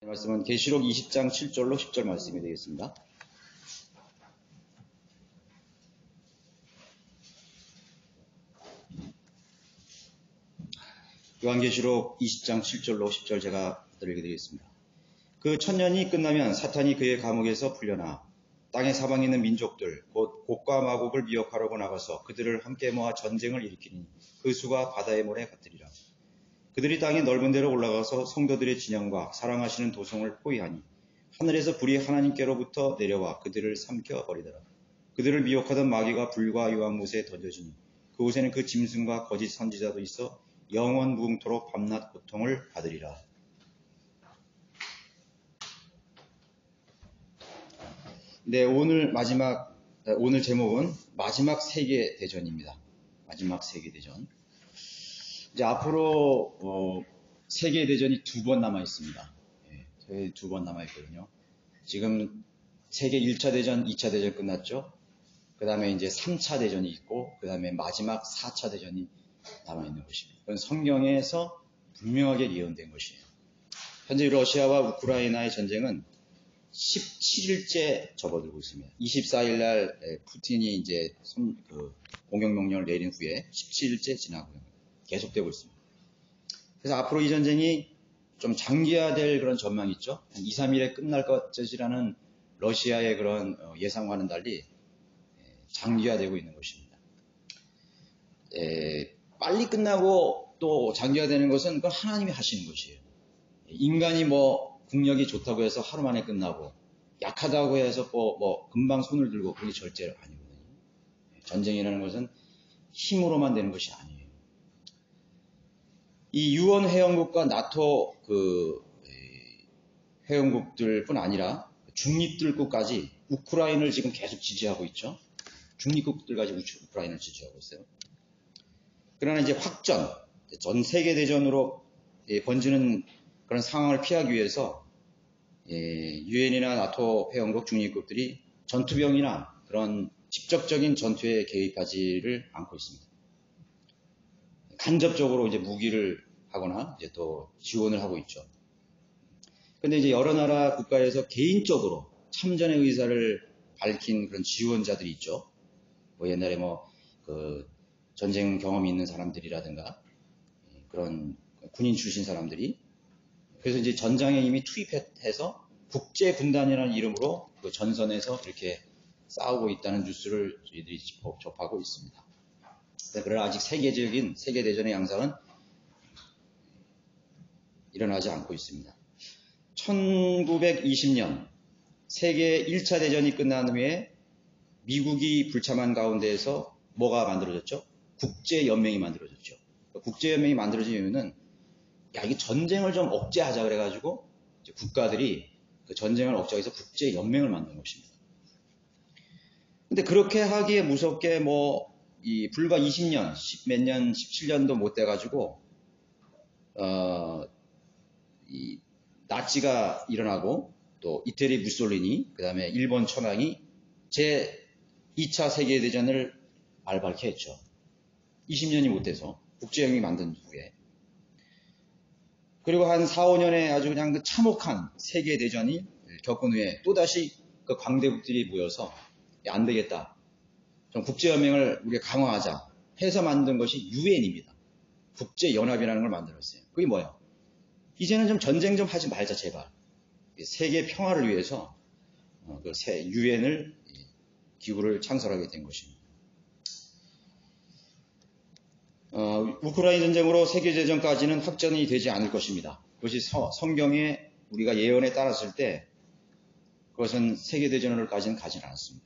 말씀은 계시록 20장 7절로 10절 말씀이 되겠습니다. 요한계시록 20장 7절로 10절 제가 읽어드리겠습니다. 그 천년이 끝나면 사탄이 그의 감옥에서 풀려나 땅의 사방에 있는 민족들 곧 곡과 마곡을 미혹하려고 나가서 그들을 함께 모아 전쟁을 일으키니 그 수가 바다의 모래 같으리라. 그들이 땅의 넓은 데로 올라가서 성도들의 진영과 사랑하시는 도성을 포위하니 하늘에서 불이 하나님께로부터 내려와 그들을 삼켜버리더라. 그들을 미혹하던 마귀가 불과 유황못에 던져지니 그곳에는 그 짐승과 거짓 선지자도 있어 영원 무궁토록 밤낮 고통을 받으리라. 네, 오늘 제목은 마지막 세계 대전입니다. 마지막 세계 대전. 이제 앞으로 세계 대전이 2번 남아 있습니다. 네, 2번 남아 있거든요. 지금 세계 1차 대전, 2차 대전 끝났죠. 그 다음에 이제 3차 대전이 있고, 그 다음에 마지막 4차 대전이 남아 있는 것입니다. 그건 성경에서 분명하게 예언된 것이에요. 현재 러시아와 우크라이나의 전쟁은 17일째 접어들고 있습니다. 24일 날 푸틴이 이제 공격명령을 내린 후에 17일째 지나고요. 계속되고 있습니다. 그래서 앞으로 이 전쟁이 좀 장기화될 그런 전망이 있죠. 한 2, 3일에 끝날 것이라는 러시아의 그런 예상과는 달리 장기화되고 있는 것입니다. 빨리 끝나고 또 장기화되는 것은 그건 하나님이 하시는 것이에요. 인간이 국력이 좋다고 해서 하루 만에 끝나고 약하다고 해서 금방 손을 들고 그게 절대 아니거든요. 전쟁이라는 것은 힘으로만 되는 것이 아니에요. 이 유엔 회원국과 나토 회원국들뿐 아니라 중립들국까지 우크라이나를 지금 계속 지지하고 있죠. 중립국들까지 우크라이나를 지지하고 있어요. 그러나 이제 확전, 전 세계 대전으로 번지는 그런 상황을 피하기 위해서 유엔이나 나토 회원국 중립국들이 전투병이나 그런 직접적인 전투에 개입하지를 않고 있습니다. 간접적으로 이제 무기를 하거나 이제 또 지원을 하고 있죠. 근데 이제 여러 나라 국가에서 개인적으로 참전의 의사를 밝힌 그런 지원자들이 있죠. 옛날에 전쟁 경험이 있는 사람들이라든가 그런 군인 출신 사람들이 그래서 이제 전장에 이미 투입해서 국제군단이라는 이름으로 그 전선에서 이렇게 싸우고 있다는 뉴스를 저희들이 접하고 있습니다. 그러나 아직 세계적인 세계대전의 양상은 일어나지 않고 있습니다. 1920년 세계 1차 대전이 끝난 후에 미국이 불참한 가운데에서 뭐가 만들어졌죠? 국제연맹이 만들어졌죠. 국제연맹이 만들어진 이유는 이게 전쟁을 좀 억제하자 그래가지고 국가들이 그 전쟁을 억제해서 국제연맹을 만든 것입니다. 근데 그렇게 하기에 무섭게 불과 20년, 17년도 못 돼가지고, 이 나치가 일어나고, 또 이태리 무솔리니, 그 다음에 일본 천황이 제2차 세계대전을 발발케 했죠. 20년이 못 돼서, 국제연맹이 만든 후에. 그리고 한 4, 5년에 아주 그냥 참혹한 세계대전이 겪은 후에 또다시 그 강대국들이 모여서, 안 되겠다. 좀 국제연맹을 우리가 강화하자 해서 만든 것이 유엔입니다. 국제연합이라는 걸 만들었어요. 그게 뭐예요? 이제는 좀 전쟁 좀 하지 말자 제발. 세계 평화를 위해서 그 유엔을 기구를 창설하게 된 것입니다. 우크라이나 전쟁으로 세계대전까지는 확전이 되지 않을 것입니다. 그것이 성경의 우리가 예언에 따랐을 때 그것은 세계대전으로까지는 가지는 않았습니다.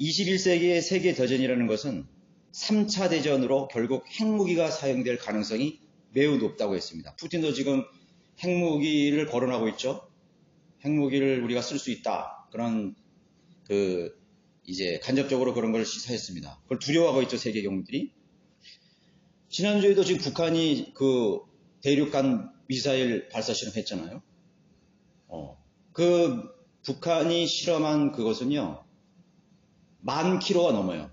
21세기의 세계대전이라는 것은 3차 대전으로 결국 핵무기가 사용될 가능성이 매우 높다고 했습니다. 푸틴도 지금 핵무기를 거론하고 있죠. 핵무기를 우리가 쓸 수 있다. 그런 이제 간접적으로 그런 걸 시사했습니다. 그걸 두려워하고 있죠, 세계 경들이. 지난주에도 지금 북한이 대륙간 미사일 발사 실험했잖아요. 그 북한이 실험한 그것은요. 10,000km가 넘어요.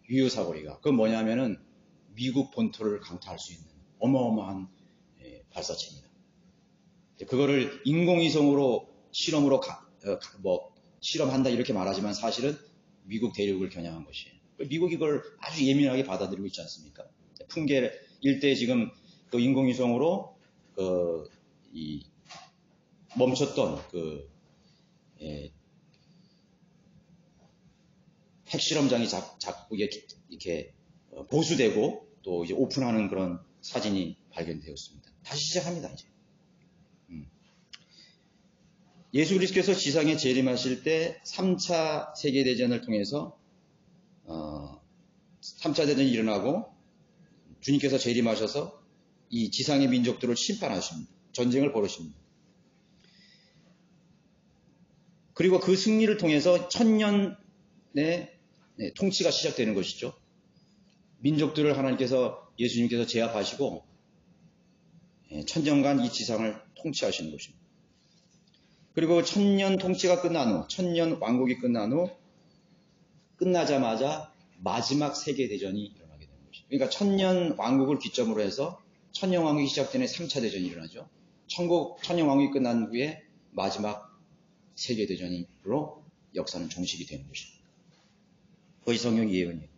유효사거리가. 그건 뭐냐면은 미국 본토를 강타할 수 있는 어마어마한 발사체입니다. 그거를 인공위성으로 실험으로 실험한다 이렇게 말하지만 사실은 미국 대륙을 겨냥한 것이에요. 미국이 그걸 아주 예민하게 받아들이고 있지 않습니까? 풍계 일대에 지금 그 인공위성으로 멈췄던 핵실험장이 자꾸 이렇게 보수되고 또 이제 오픈하는 그런 사진이 발견되었습니다. 다시 시작합니다, 이제. 예수 그리스도께서 지상에 재림하실 때 3차 세계대전을 통해서 3차 대전이 일어나고 주님께서 재림하셔서 이 지상의 민족들을 심판하십니다. 전쟁을 벌이십니다. 그리고 그 승리를 통해서 1000년의 통치가 시작되는 것이죠. 민족들을 하나님께서 예수님께서 제압하시고 1000년간 이 지상을 통치하시는 것입니다. 그리고 1000년 통치가 끝난 후, 1000년 왕국이 끝난 후 끝나자마자 마지막 세계대전이 일어나게 되는 것입니다. 그러니까 1000년 왕국을 기점으로 해서 1000년 왕국이 시작되는 3차 대전이 일어나죠. 1000년 왕국이 끝난 후에 마지막 세계대전으로 역사는 종식이 되는 것입니다. 그것이 성경 예언이에요.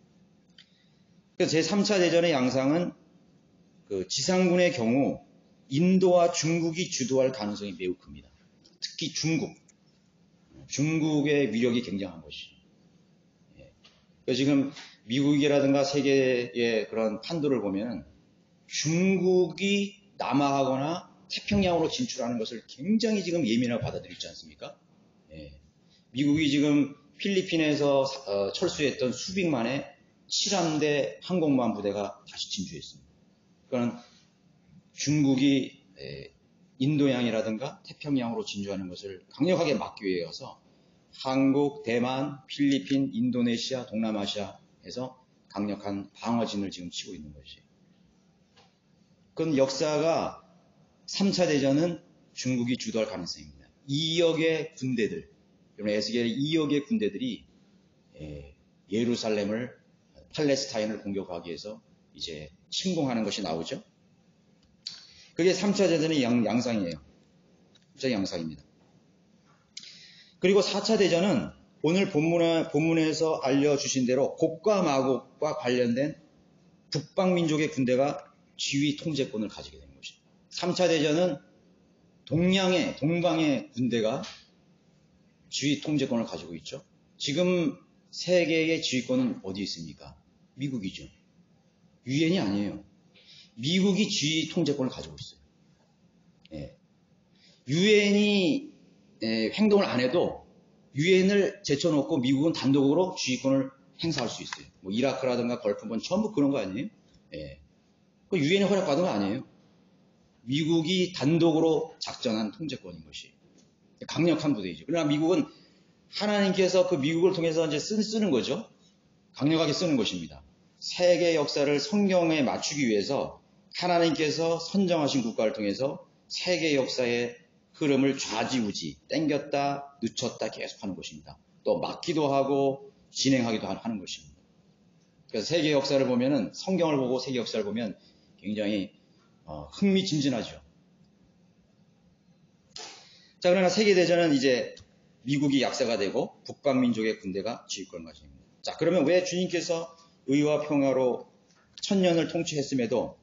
그래서 제3차 대전의 양상은 그 지상군의 경우 인도와 중국이 주도할 가능성이 매우 큽니다. 특히 중국의 위력이 굉장한 것이죠. 지금 미국이라든가 세계의 그런 판도를 보면 중국이 남하하거나 태평양으로 진출하는 것을 굉장히 지금 예민하게 받아들이지 않습니까? 미국이 지금 필리핀에서 철수했던 수빅만의 7함대 항공모함 부대가 다시 진주했습니다. 그러니까 중국이 인도양이라든가 태평양으로 진주하는 것을 강력하게 막기 위해서 한국, 대만, 필리핀, 인도네시아, 동남아시아에서 강력한 방어진을 지금 치고 있는 것이에요. 그건 역사가 3차 대전은 중국이 주도할 가능성입니다. 2억의 군대들, 에스겔의 2억의 군대들이 예루살렘을, 팔레스타인을 공격하기 위해서 이제 침공하는 것이 나오죠. 그게 3차 대전의 양상이에요. 3차 양상입니다. 그리고 4차 대전은 오늘 본문에서 알려주신 대로 곡과 마곡과 관련된 북방민족의 군대가 지휘 통제권을 가지게 되는 것입니다. 3차 대전은 동방의 군대가 지휘 통제권을 가지고 있죠. 지금 세계의 지휘권은 어디 있습니까? 미국이죠. 유엔이 아니에요. 미국이 지휘 통제권을 가지고 있어요. 유엔이 행동을 안 해도 유엔을 제쳐놓고 미국은 단독으로 지휘권을 행사할 수 있어요. 뭐 이라크라든가 걸프본 전부 그런 거 아니에요? 유엔이 허락받은 거 아니에요. 미국이 단독으로 작전한 통제권인 것이 강력한 부대이죠. 그러나 미국은 하나님께서 그 미국을 통해서 이제 쓰는 거죠. 강력하게 쓰는 것입니다. 세계 역사를 성경에 맞추기 위해서 하나님께서 선정하신 국가를 통해서 세계 역사의 흐름을 좌지우지, 땡겼다, 늦췄다 계속하는 것입니다. 또 막기도 하고 진행하기도 하는 것입니다. 그래서 세계 역사를 보면은, 성경을 보고 세계 역사를 보면 굉장히 흥미진진하죠. 자, 그러나 세계대전은 이제 미국이 약세가 되고 북방민족의 군대가 지휘권을 가집니다. 자, 그러면 왜 주님께서 의와 평화로 1000년을 통치했음에도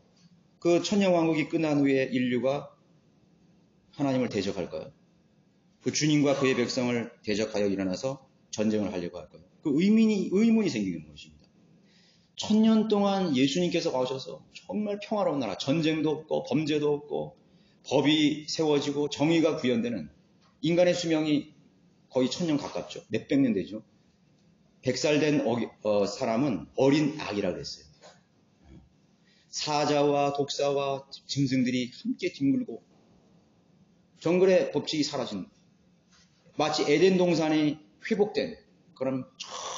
그 1000년 왕국이 끝난 후에 인류가 하나님을 대적할까요? 그 주님과 그의 백성을 대적하여 일어나서 전쟁을 하려고 할까요? 그 의문이 생기는 것입니다. 1000년 동안 예수님께서 와셔서 정말 평화로운 나라, 전쟁도 없고 범죄도 없고 법이 세워지고 정의가 구현되는, 인간의 수명이 거의 1000년 가깝죠. 몇백 년 되죠. 100살 된 사람은 어린 악이라고 그랬어요. 사자와 독사와 짐승들이 함께 뒹굴고 정글의 법칙이 사라진, 마치 에덴 동산이 회복된 그런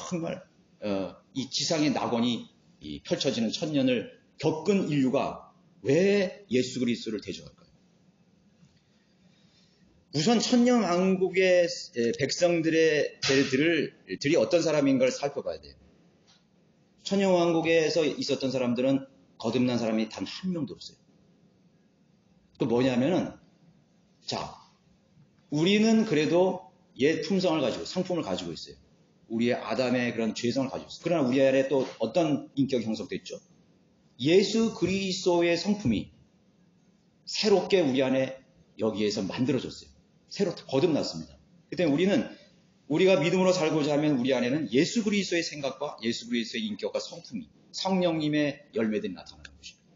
정말 이 지상의 낙원이 펼쳐지는 1000년을 겪은 인류가 왜 예수 그리스도를 대적할까요? 우선 1000년 왕국의 백성들이 어떤 사람인 걸 살펴봐야 돼요. 1000년 왕국에서 있었던 사람들은 거듭난 사람이 단 한 명도 없어요. 그 뭐냐면은 자, 우리는 그래도 옛 품성을 가지고, 성품을 가지고 있어요. 우리의 아담의 그런 죄성을 가지고 있어요. 그러나 우리 안에 또 어떤 인격이 형성됐죠? 예수 그리스도의 성품이 새롭게 우리 안에 여기에서 만들어졌어요. 새로 거듭났습니다. 그때 우리가 믿음으로 살고자 하면 우리 안에는 예수 그리스도의 생각과 예수 그리스도의 인격과 성품이 성령님의 열매들이 나타나는 것입니다.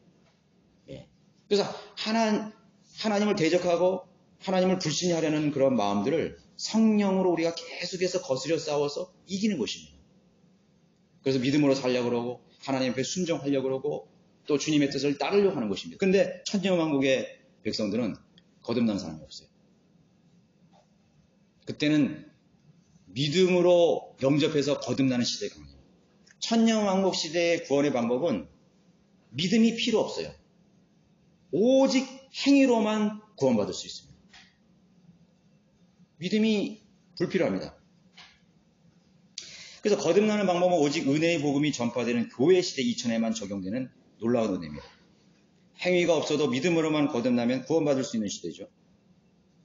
예. 그래서 하나님을 대적하고 하나님을 불신하려는 그런 마음들을 성령으로 우리가 계속해서 거스려 싸워서 이기는 것입니다. 그래서 믿음으로 살려고 그러고 하나님 앞에 순종하려고 그러고 또 주님의 뜻을 따르려고 하는 것입니다. 그런데 천년왕국의 백성들은 거듭난 사람이 없어요. 그때는 믿음으로 영접해서 거듭나는 시대가 아니에요. 천년왕국 시대의 구원의 방법은 믿음이 필요 없어요. 오직 행위로만 구원받을 수 있습니다. 믿음이 불필요합니다. 그래서 거듭나는 방법은 오직 은혜의 복음이 전파되는 교회 시대 이전에만 적용되는 놀라운 은혜입니다. 행위가 없어도 믿음으로만 거듭나면 구원받을 수 있는 시대죠.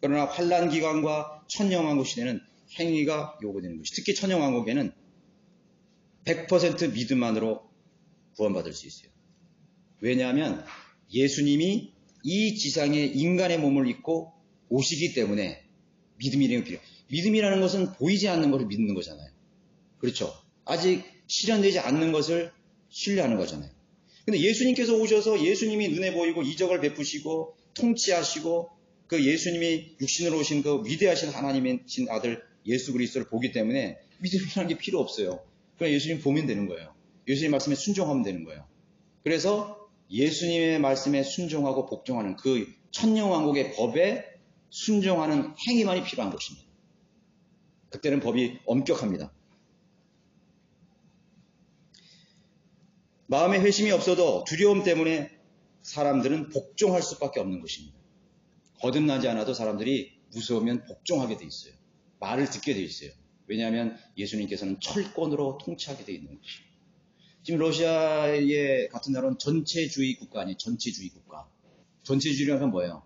그러나 환난 기간과 천년왕국 시대는 행위가 요구되는 것이, 특히 천년왕국에는 100% 믿음만으로 구원받을 수 있어요. 왜냐하면 예수님이 이 지상에 인간의 몸을 입고 오시기 때문에 믿음이라는 게 필요해요. 믿음이라는 것은 보이지 않는 것을 믿는 거잖아요. 그렇죠? 아직 실현되지 않는 것을 신뢰하는 거잖아요. 근데 예수님께서 오셔서 예수님이 눈에 보이고 이적을 베푸시고 통치하시고 그 예수님이 육신으로 오신 그 위대하신 하나님이신 아들 예수 그리스도를 보기 때문에 믿음이라는 게 필요 없어요. 그냥 예수님 보면 되는 거예요. 예수님 말씀에 순종하면 되는 거예요. 그래서 예수님의 말씀에 순종하고 복종하는 그 천년왕국의 법에 순종하는 행위만이 필요한 것입니다. 그때는 법이 엄격합니다. 마음에 회심이 없어도 두려움 때문에 사람들은 복종할 수밖에 없는 것입니다. 거듭나지 않아도 사람들이 무서우면 복종하게 돼 있어요. 말을 듣게 돼 있어요. 왜냐하면 예수님께서는 철권으로 통치하게 돼 있는 것입니다. 지금 러시아의 같은 나라는 전체주의 국가 아니에요. 전체주의 국가. 전체주의라면 뭐예요?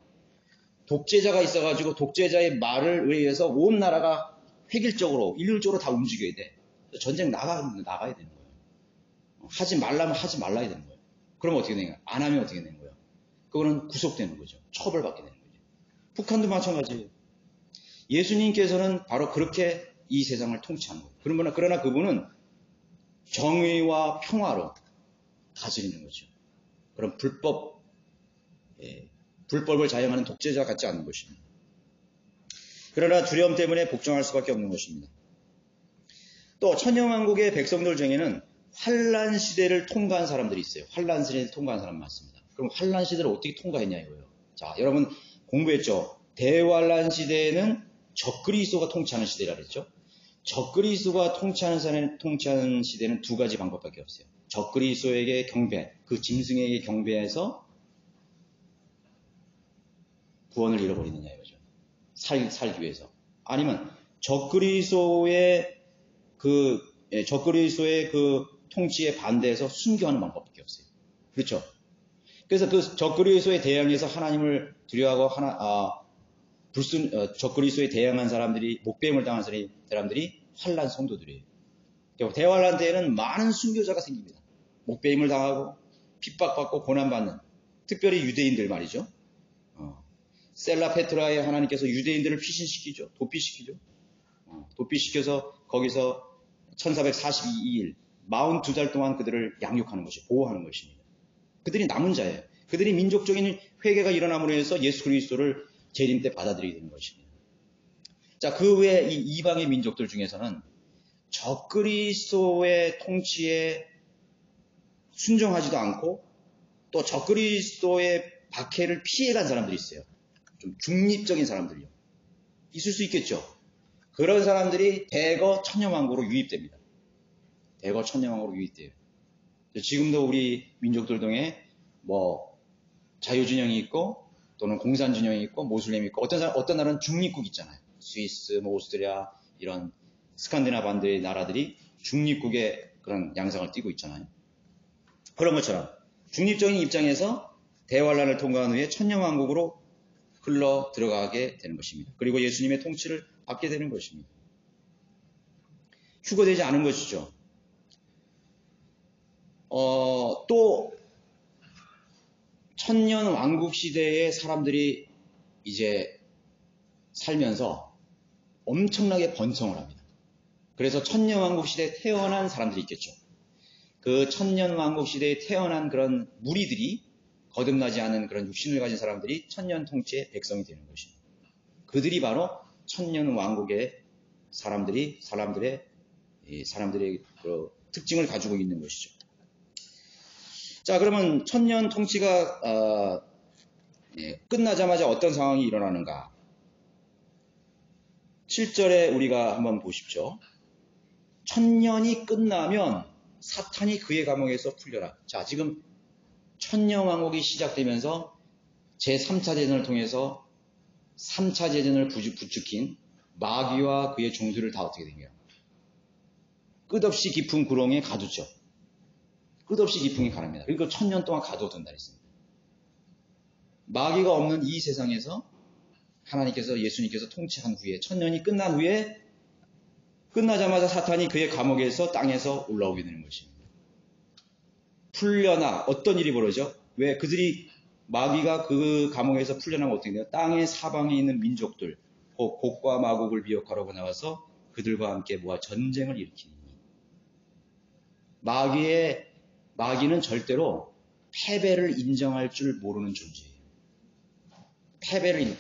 독재자가 있어가지고 독재자의 말을 의해서 온 나라가 획일적으로 일률적으로 다 움직여야 돼. 전쟁 나가야 되는 거예요. 하지 말라면 하지 말라야 되는 거예요. 그럼 어떻게 되는 거예요? 안 하면 어떻게 되는 거예요? 그거는 구속되는 거죠. 처벌받게 되는 거죠. 북한도 마찬가지예요. 예수님께서는 바로 그렇게 이 세상을 통치하는 거예요. 그러나 그분은 정의와 평화로 다스리는 거죠. 그런 불법을 자행하는 독재자 같지 않은 것입니다. 그러나 두려움 때문에 복종할 수밖에 없는 것입니다. 또 천년왕국의 백성들 중에는 환란 시대를 통과한 사람들이 있어요. 환란 시대를 통과한 사람 많습니다. 그럼 환란 시대를 어떻게 통과했냐 이거예요. 자, 여러분 공부했죠? 대환란 시대에는 적그리스도가 통치하는 시대라 그랬죠? 적그리스도가 통치하는 시대는 두 가지 방법밖에 없어요. 적그리스도에게 경배, 그 짐승에게 경배해서 구원을 잃어버리느냐 이거죠. 살기 위해서. 아니면 적그리스도의 그 통치에 반대해서 순교하는 방법밖에 없어요. 그렇죠? 그래서 그 적그리스도에 대항해서 하나님을 두려워하고 적그리스도에 대항한 사람들이, 목배임을 당한 사람들이 환란 성도들이에요. 대환란 때에는 많은 순교자가 생깁니다. 목배임을 당하고 핍박받고 고난받는, 특별히 유대인들 말이죠. 셀라 페트라에 하나님께서 유대인들을 피신시키죠. 도피시키죠. 도피시켜서 거기서 1442일 42달 동안 그들을 양육하는 것이, 보호하는 것입니다. 그들이 남은 자예요. 그들이 민족적인 회개가 일어남으로 해서 예수 그리스도를 재림 때 받아들이게 되는 것입니다. 자, 그 외에 이 이방의 민족들 중에서는 적그리스도의 통치에 순종하지도 않고 또 적그리스도의 박해를 피해간 사람들이 있어요. 좀 중립적인 사람들이요. 있을 수 있겠죠. 그런 사람들이 대거 천년왕국으로 유입됩니다. 대거 천년왕국으로 유입돼요. 지금도 우리 민족들 중에 자유진영이 있고 또는 공산진영이 있고 모슬렘이 있고 어떤 나라는 중립국 있잖아요. 스위스, 오스트리아 이런 스칸디나반드의 나라들이 중립국의 그런 양상을 띠고 있잖아요. 그런 것처럼 중립적인 입장에서 대환란을 통과한 후에 천년왕국으로 흘러 들어가게 되는 것입니다. 그리고 예수님의 통치를 받게 되는 것입니다. 휴거되지 않은 것이죠. 또 천년 왕국 시대의 사람들이 이제 살면서 엄청나게 번성을 합니다. 그래서 천년 왕국 시대에 태어난 사람들이 있겠죠. 그 천년 왕국 시대에 태어난 그런 무리들이 거듭나지 않은 그런 육신을 가진 사람들이 천년 통치의 백성이 되는 것입니다. 그들이 바로 천년 왕국의 사람들의 그 특징을 가지고 있는 것이죠. 자, 그러면 천년 통치가 끝나자마자 어떤 상황이 일어나는가? 7절에 우리가 한번 보십시오. 천년이 끝나면 사탄이 그의 감옥에서 풀려라. 자, 지금 천년 왕국이 시작되면서 제3차 대전을 통해서 3차 대전을 부추긴 마귀와 그의 종들을 다 어떻게 된 거예요? 끝없이 깊은 구렁에 가두죠. 끝없이 깊은 게 가랍니다. 그러니까 천년 동안 가둬둔다 했습니다. 마귀가 없는 이 세상에서 하나님께서 예수님께서 통치한 후에 천년이 끝난 후에 끝나자마자 사탄이 그의 감옥에서 땅에서 올라오게 되는 것입니다. 풀려나 어떤 일이 벌어져? 왜 그들이 마귀가 그 감옥에서 풀려나면 어떻게 돼요? 땅의 사방에 있는 민족들, 곧 곡과 마곡을 미혹하려고 나와서 그들과 함께 모아 전쟁을 일으키니 마귀는 절대로 패배를 인정할 줄 모르는 존재예요. 패배를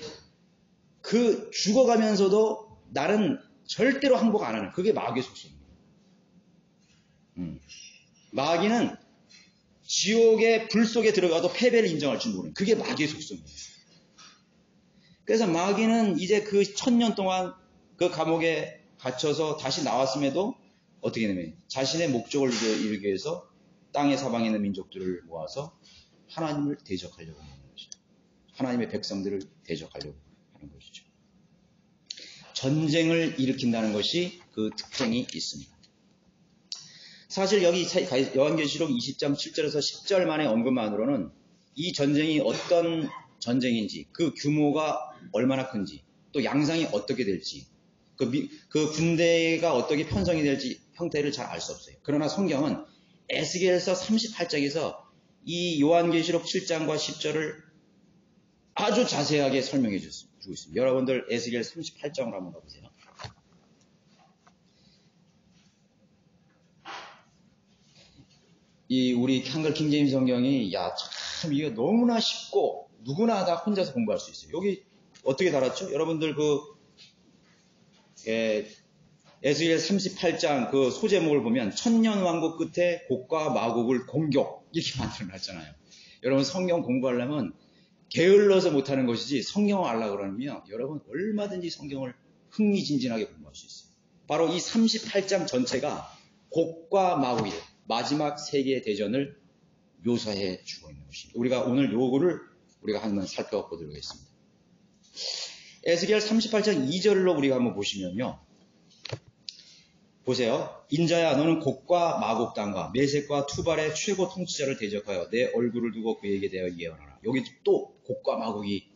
죽어가면서도 나는 절대로 항복 안 하는 그게 마귀의 속성입니다. 마귀는 지옥의 불 속에 들어가도 패배를 인정할 줄 모르는 그게 마귀의 속성이에요. 그래서 마귀는 이제 그 1000년 동안 그 감옥에 갇혀서 다시 나왔음에도 어떻게 되냐면 자신의 목적을 이루기 위해서 땅의 사방에 있는 민족들을 모아서 하나님을 대적하려고 하는 것이죠. 하나님의 백성들을 대적하려고 하는 것이죠. 전쟁을 일으킨다는 것이 그 특징이 있습니다. 사실 여기 요한계시록 20장 7절에서 10절만의 언급만으로는 이 전쟁이 어떤 전쟁인지, 그 규모가 얼마나 큰지, 또 양상이 어떻게 될지, 그 군대가 어떻게 편성이 될지 형태를 잘 알 수 없어요. 그러나 성경은 에스겔서 38장에서 이 요한계시록 7장과 10절을 아주 자세하게 설명해 주고 있습니다. 여러분들 에스겔 38장으로 한번 가보세요. 우리 한글 킹제임스 성경이 참 이게 너무나 쉽고 누구나 다 혼자서 공부할 수 있어요. 여기 어떻게 달았죠? 여러분들 에스겔 38장 그 소제목을 보면 천년 왕국 끝에 곡과 마곡을 공격 이렇게 만들어놨잖아요. 여러분 성경 공부하려면 게을러서 못하는 것이지 성경을 알려고 그러면 여러분 얼마든지 성경을 흥미진진하게 공부할 수 있어요. 바로 이 38장 전체가 곡과 마곡이에요. 마지막 세계 대전을 묘사해 주고 있는 것입니다. 우리가 오늘 요거를 우리가 한번 살펴보도록 하겠습니다. 에스겔 38장 2절로 우리가 한번 보시면요. 보세요. 인자야 너는 곡과 마곡 땅과 메섹과 투발의 최고 통치자를 대적하여 내 얼굴을 두고 그에게 대하여 예언하라. 여기 또 곡과 마곡이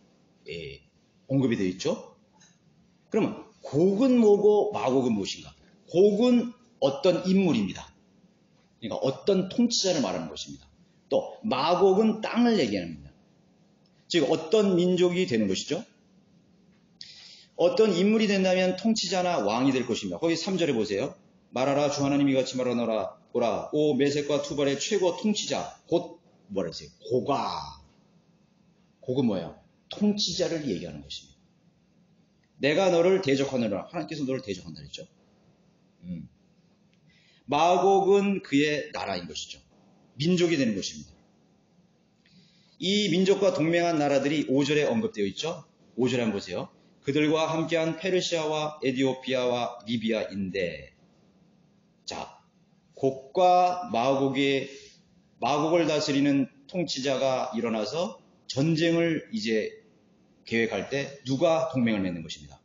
언급이 되어 있죠. 그러면 곡은 뭐고 마곡은 무엇인가? 곡은 어떤 인물입니다. 그러니까 어떤 통치자를 말하는 것입니다. 또 마곡은 땅을 얘기합니다. 즉 어떤 민족이 되는 것이죠. 어떤 인물이 된다면 통치자나 왕이 될 것입니다. 거기 3절에 보세요. 말하라 주 하나님이 같이 말하노라 보라 오 메섹과 투발의 최고 통치자 곧 뭐라 했어요? 곡은 뭐예요? 통치자를 얘기하는 것입니다. 내가 너를 대적하느라 하나님께서 너를 대적한다 했죠. 마곡은 그의 나라인 것이죠. 민족이 되는 것입니다. 이 민족과 동맹한 나라들이 5절에 언급되어 있죠. 5절에 한번 보세요. 그들과 함께한 페르시아와 에디오피아와 리비아인데 자, 곡과 마곡을 다스리는 통치자가 일어나서 전쟁을 이제 계획할 때 누가 동맹을 맺는 것입니다.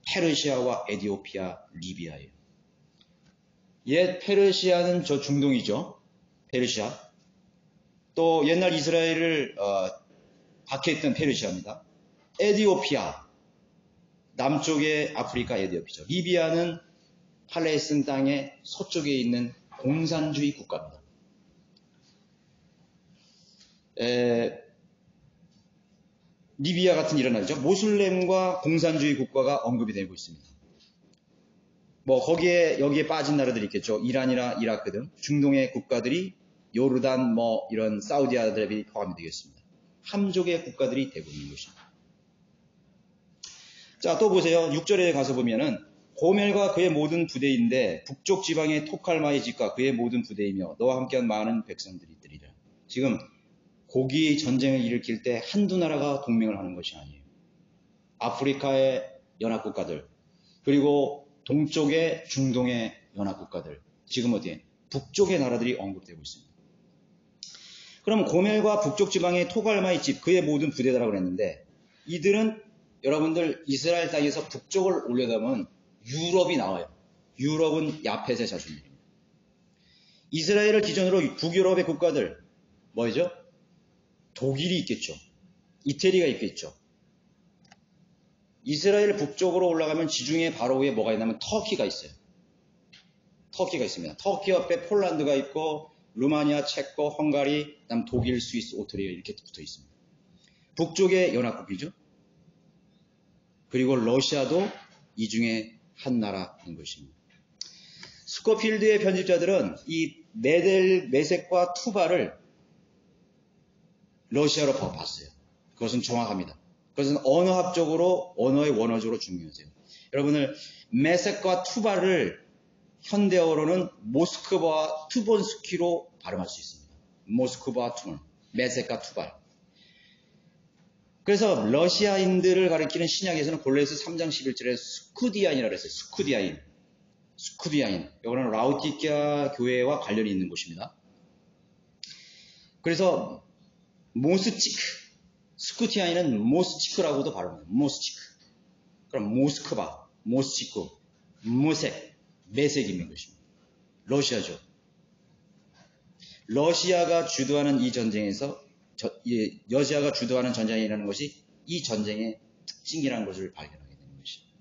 페르시아와 에디오피아, 리비아예요. 옛 페르시아는 저 중동이죠. 페르시아. 또 옛날 이스라엘을 박해했던 페르시아입니다. 에디오피아, 남쪽의 아프리카 에디오피아죠. 리비아는 팔레스타인 땅의 서쪽에 있는 공산주의 국가입니다. 리비아 같은 이런 나라죠. 모슬렘과 공산주의 국가가 언급이 되고 있습니다. 뭐 여기에 빠진 나라들이 있겠죠. 이란이나 이라크 등 중동의 국가들이 요르단 뭐 이런 사우디아라비아에 포함이 되겠습니다. 함족의 국가들이 되고 있는 것입니다. 자, 또 보세요. 6절에 가서 보면은 고멜과 그의 모든 부대인데 북쪽 지방의 토칼마의 집과 그의 모든 부대이며 너와 함께한 많은 백성들이 있으리라. 지금 고기 전쟁을 일으킬 때 한두 나라가 동맹을 하는 것이 아니에요. 아프리카의 연합국가들, 그리고 동쪽의 중동의 연합국가들, 지금 어디에? 북쪽의 나라들이 언급되고 있습니다. 그럼 고멜과 북쪽 지방의 토갈마의 집, 그의 모든 부대다라고 했는데, 이들은 여러분들 이스라엘 땅에서 북쪽을 올려다보면 유럽이 나와요. 유럽은 야펫의 자손들입니다. 이스라엘을 기준으로 북유럽의 국가들, 뭐죠? 독일이 있겠죠. 이태리가 있겠죠. 이스라엘 북쪽으로 올라가면 지중해 바로 위에 뭐가 있냐면 터키가 있어요. 터키가 있습니다. 터키 옆에 폴란드가 있고 루마니아, 체코, 헝가리, 그다음 독일, 스위스, 오스트리아 이렇게 붙어 있습니다. 북쪽의 연합국이죠. 그리고 러시아도 이 중에 한 나라인 것입니다. 스코필드의 편집자들은 이 메섹과 투발을 러시아로 봤어요. 그것은 정확합니다. 그것은 언어학적으로, 언어의 원어적으로 중요하세요. 여러분들, 메섹과 투발을 현대어로는 모스크바와 투본스키로 발음할 수 있습니다. 모스크바와 투본, 메섹과 투발. 그래서 러시아인들을 가리키는 신약에서는 골로새서 3장 11절에 스쿠디아인이라고 했어요. 스쿠디아인. 이거는 라우디키아 교회와 관련이 있는 곳입니다. 그래서 모스치크, 스쿠디아인은 모스치크라고도 발음해요. 모스치크. 그럼 모스크바, 모스치크, 모색, 메색이 있는 것입니다. 러시아죠. 러시아가 주도하는 이 전쟁에서 러시아가 주도하는 전쟁이라는 것이 이 전쟁의 특징이라는 것을 발견하게 되는 것입니다.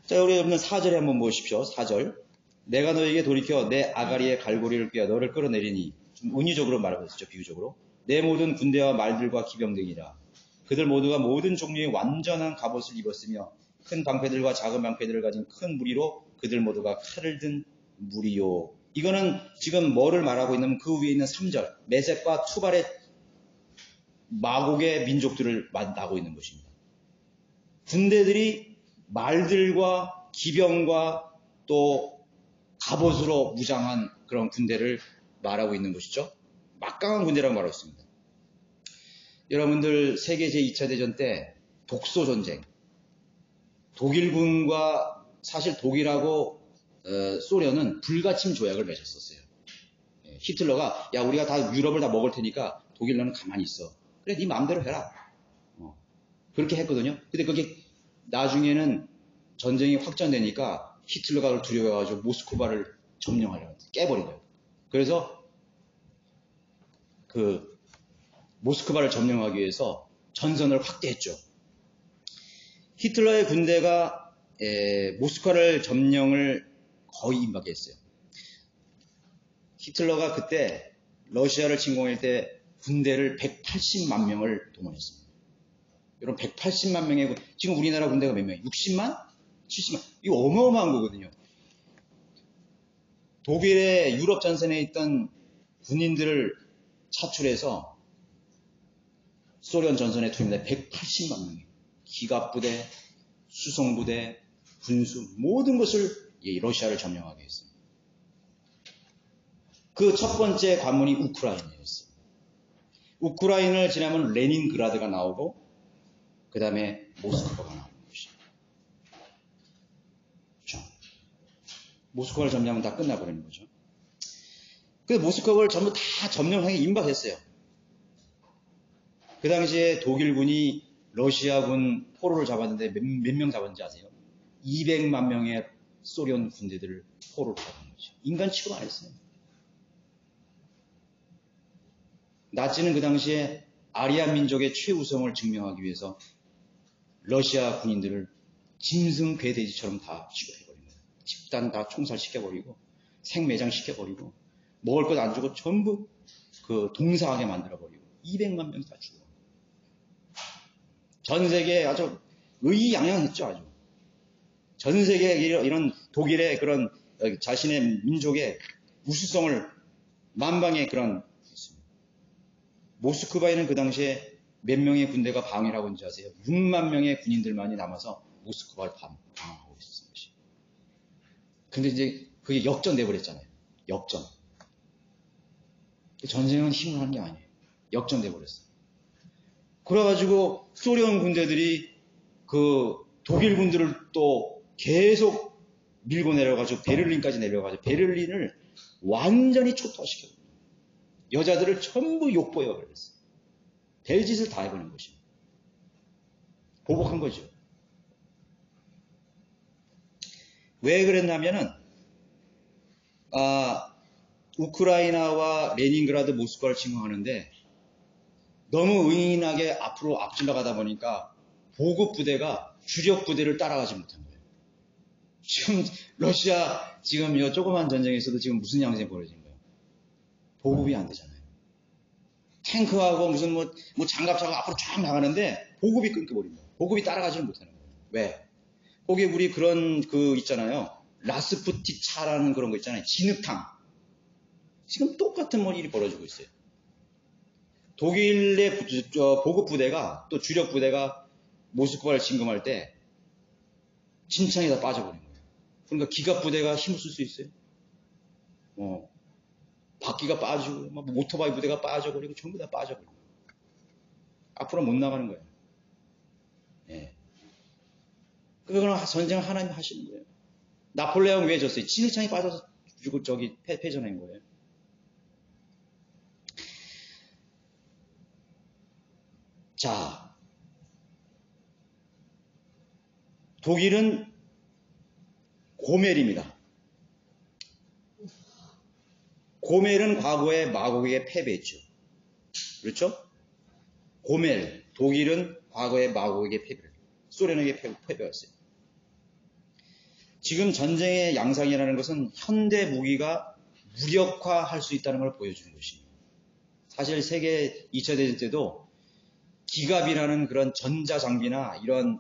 자, 우리 여러분 4절에 한번 보십시오. 4절. 내가 너에게 돌이켜 내 아가리의 갈고리를 꿰어 너를 끌어내리니, 좀 은유적으로 말하고 있죠. 비유적으로. 내 모든 군대와 말들과 기병들이라. 그들 모두가 모든 종류의 완전한 갑옷을 입었으며 큰 방패들과 작은 방패들을 가진 큰 무리로 그들 모두가 칼을 든 무리요. 이거는 지금 뭐를 말하고 있냐면 그 위에 있는 3절. 메섹과 투발의 마곡의 민족들을 만나고 있는 것입니다. 군대들이 말들과 기병과 또 갑옷으로 무장한 그런 군대를 말하고 있는 것이죠. 막강한 군대라고 말하고 있습니다. 여러분들 세계 제2차 대전 때 독소 전쟁, 독일군과 사실 독일하고 소련은 불가침 조약을 맺었었어요. 히틀러가 야 우리가 다 유럽을 다 먹을 테니까 독일 너는 가만히 있어. 그래 네 마음대로 해라. 그렇게 했거든요. 근데 그게 나중에는 전쟁이 확전되니까 히틀러가 그걸 두려워해가지고 모스크바를 점령하려고 깨버린 거예요. 그래서 그 모스크바를 점령하기 위해서 전선을 확대했죠. 히틀러의 군대가 모스크바를 점령을 거의 임하게 했어요. 히틀러가 그때 러시아를 침공할 때 군대를 180만 명을 동원했습니다. 여러분 180만 명의 지금 우리나라 군대가 몇 명이에요? 60만? 70만? 이거 어마어마한 거거든요. 독일의 유럽 전선에 있던 군인들을 차출해서 소련 전선에 투입니다. 180만 명이에요. 기갑부대, 수송부대, 군수 모든 것을 러시아를 점령하게 했습니다. 그 첫 번째 관문이 우크라이나였어요. 우크라이나를 지나면 레닌그라드가 나오고 그 다음에 모스크바가 나오는 것이죠. 그렇죠? 모스크바를 점령하면 다 끝나버리는 거죠. 그 모스크바를 전부 다 점령하게 임박했어요. 그 당시에 독일군이 러시아군 포로를 잡았는데 몇 명 잡았는지 아세요? 200만 명의 소련 군대들을 포로로 잡은 거죠. 인간 취급 안 했어요. 나치는 그 당시에 아리안 민족의 최우성을 증명하기 위해서 러시아 군인들을 짐승 배돼지처럼 다 취급해버린 거예요. 집단 다 총살시켜버리고 생매장시켜버리고 먹을 것 안 주고 전부 그 동사하게 만들어버리고 200만 명이 다 죽어. 전 세계에 아주 의기양양했죠. 아주. 전 세계에 이런 독일의 그런 자신의 민족의 우수성을 만방의 그런 모스크바에는 그 당시에 몇 명의 군대가 방위를 하고 있는지 아세요? 6만 명의 군인들만이 남아서 모스크바를 방어하고 있었던 것이. 근데 이제 그게 역전돼 버렸잖아요. 역전. 전쟁은 힘을 하는 게 아니에요. 역전돼 버렸어요. 그래가지고 소련 군대들이 그 독일 군들을 또 계속 밀고 내려가지고 베를린까지 내려가지고 베를린을 완전히 초토화시켰어요. 여자들을 전부 욕보여 버렸어요. 별짓을 다 해버린 것입니다. 보복한 거죠. 왜 그랬냐면은 우크라이나와 레닌그라드, 모스크바를 침공하는데 너무 의인하게 앞으로 앞질러 가다 보니까 보급 부대가 주력 부대를 따라가지 못한 거예요. 지금 러시아 지금 이 조그만 전쟁에서도 지금 무슨 양상이 벌어진 거예요? 보급이 안 되잖아요. 탱크하고 무슨 뭐 장갑차가 앞으로 쫙 나가는데 보급이 끊겨버린 거예요. 보급이 따라가지를 못하는 거예요. 왜? 거기에 우리 그런 그 있잖아요. 라스푸티 차라는 그런 거 있잖아요. 진흙탕. 지금 똑같은 일이 벌어지고 있어요. 독일의 보급 부대가 또 주력 부대가 모스크바를 침공할 때 진창에 다 빠져버린 거예요. 그러니까 기갑 부대가 힘을 쓸 수 있어요. 바퀴가 빠지고 오토바이 부대가 빠져버리고 전부 다 빠져버리고 앞으로 못 나가는 거예요. 예. 그거는 전쟁을 하나님이 하시는 거예요. 나폴레옹 왜 졌어요? 진흙창이 빠져서 죽을 패전한 거예요. 자, 독일은 고멜입니다. 고멜은 과거에 마곡에게 패배했죠. 그렇죠? 고멜, 독일은 과거에 마곡에게 패배를, 소련에게 패배했어요. 지금 전쟁의 양상이라는 것은 현대 무기가 무력화할 수 있다는 걸 보여주는 것입니다. 사실 세계 2차 대전 때도 기갑이라는 그런 전자장비나 이런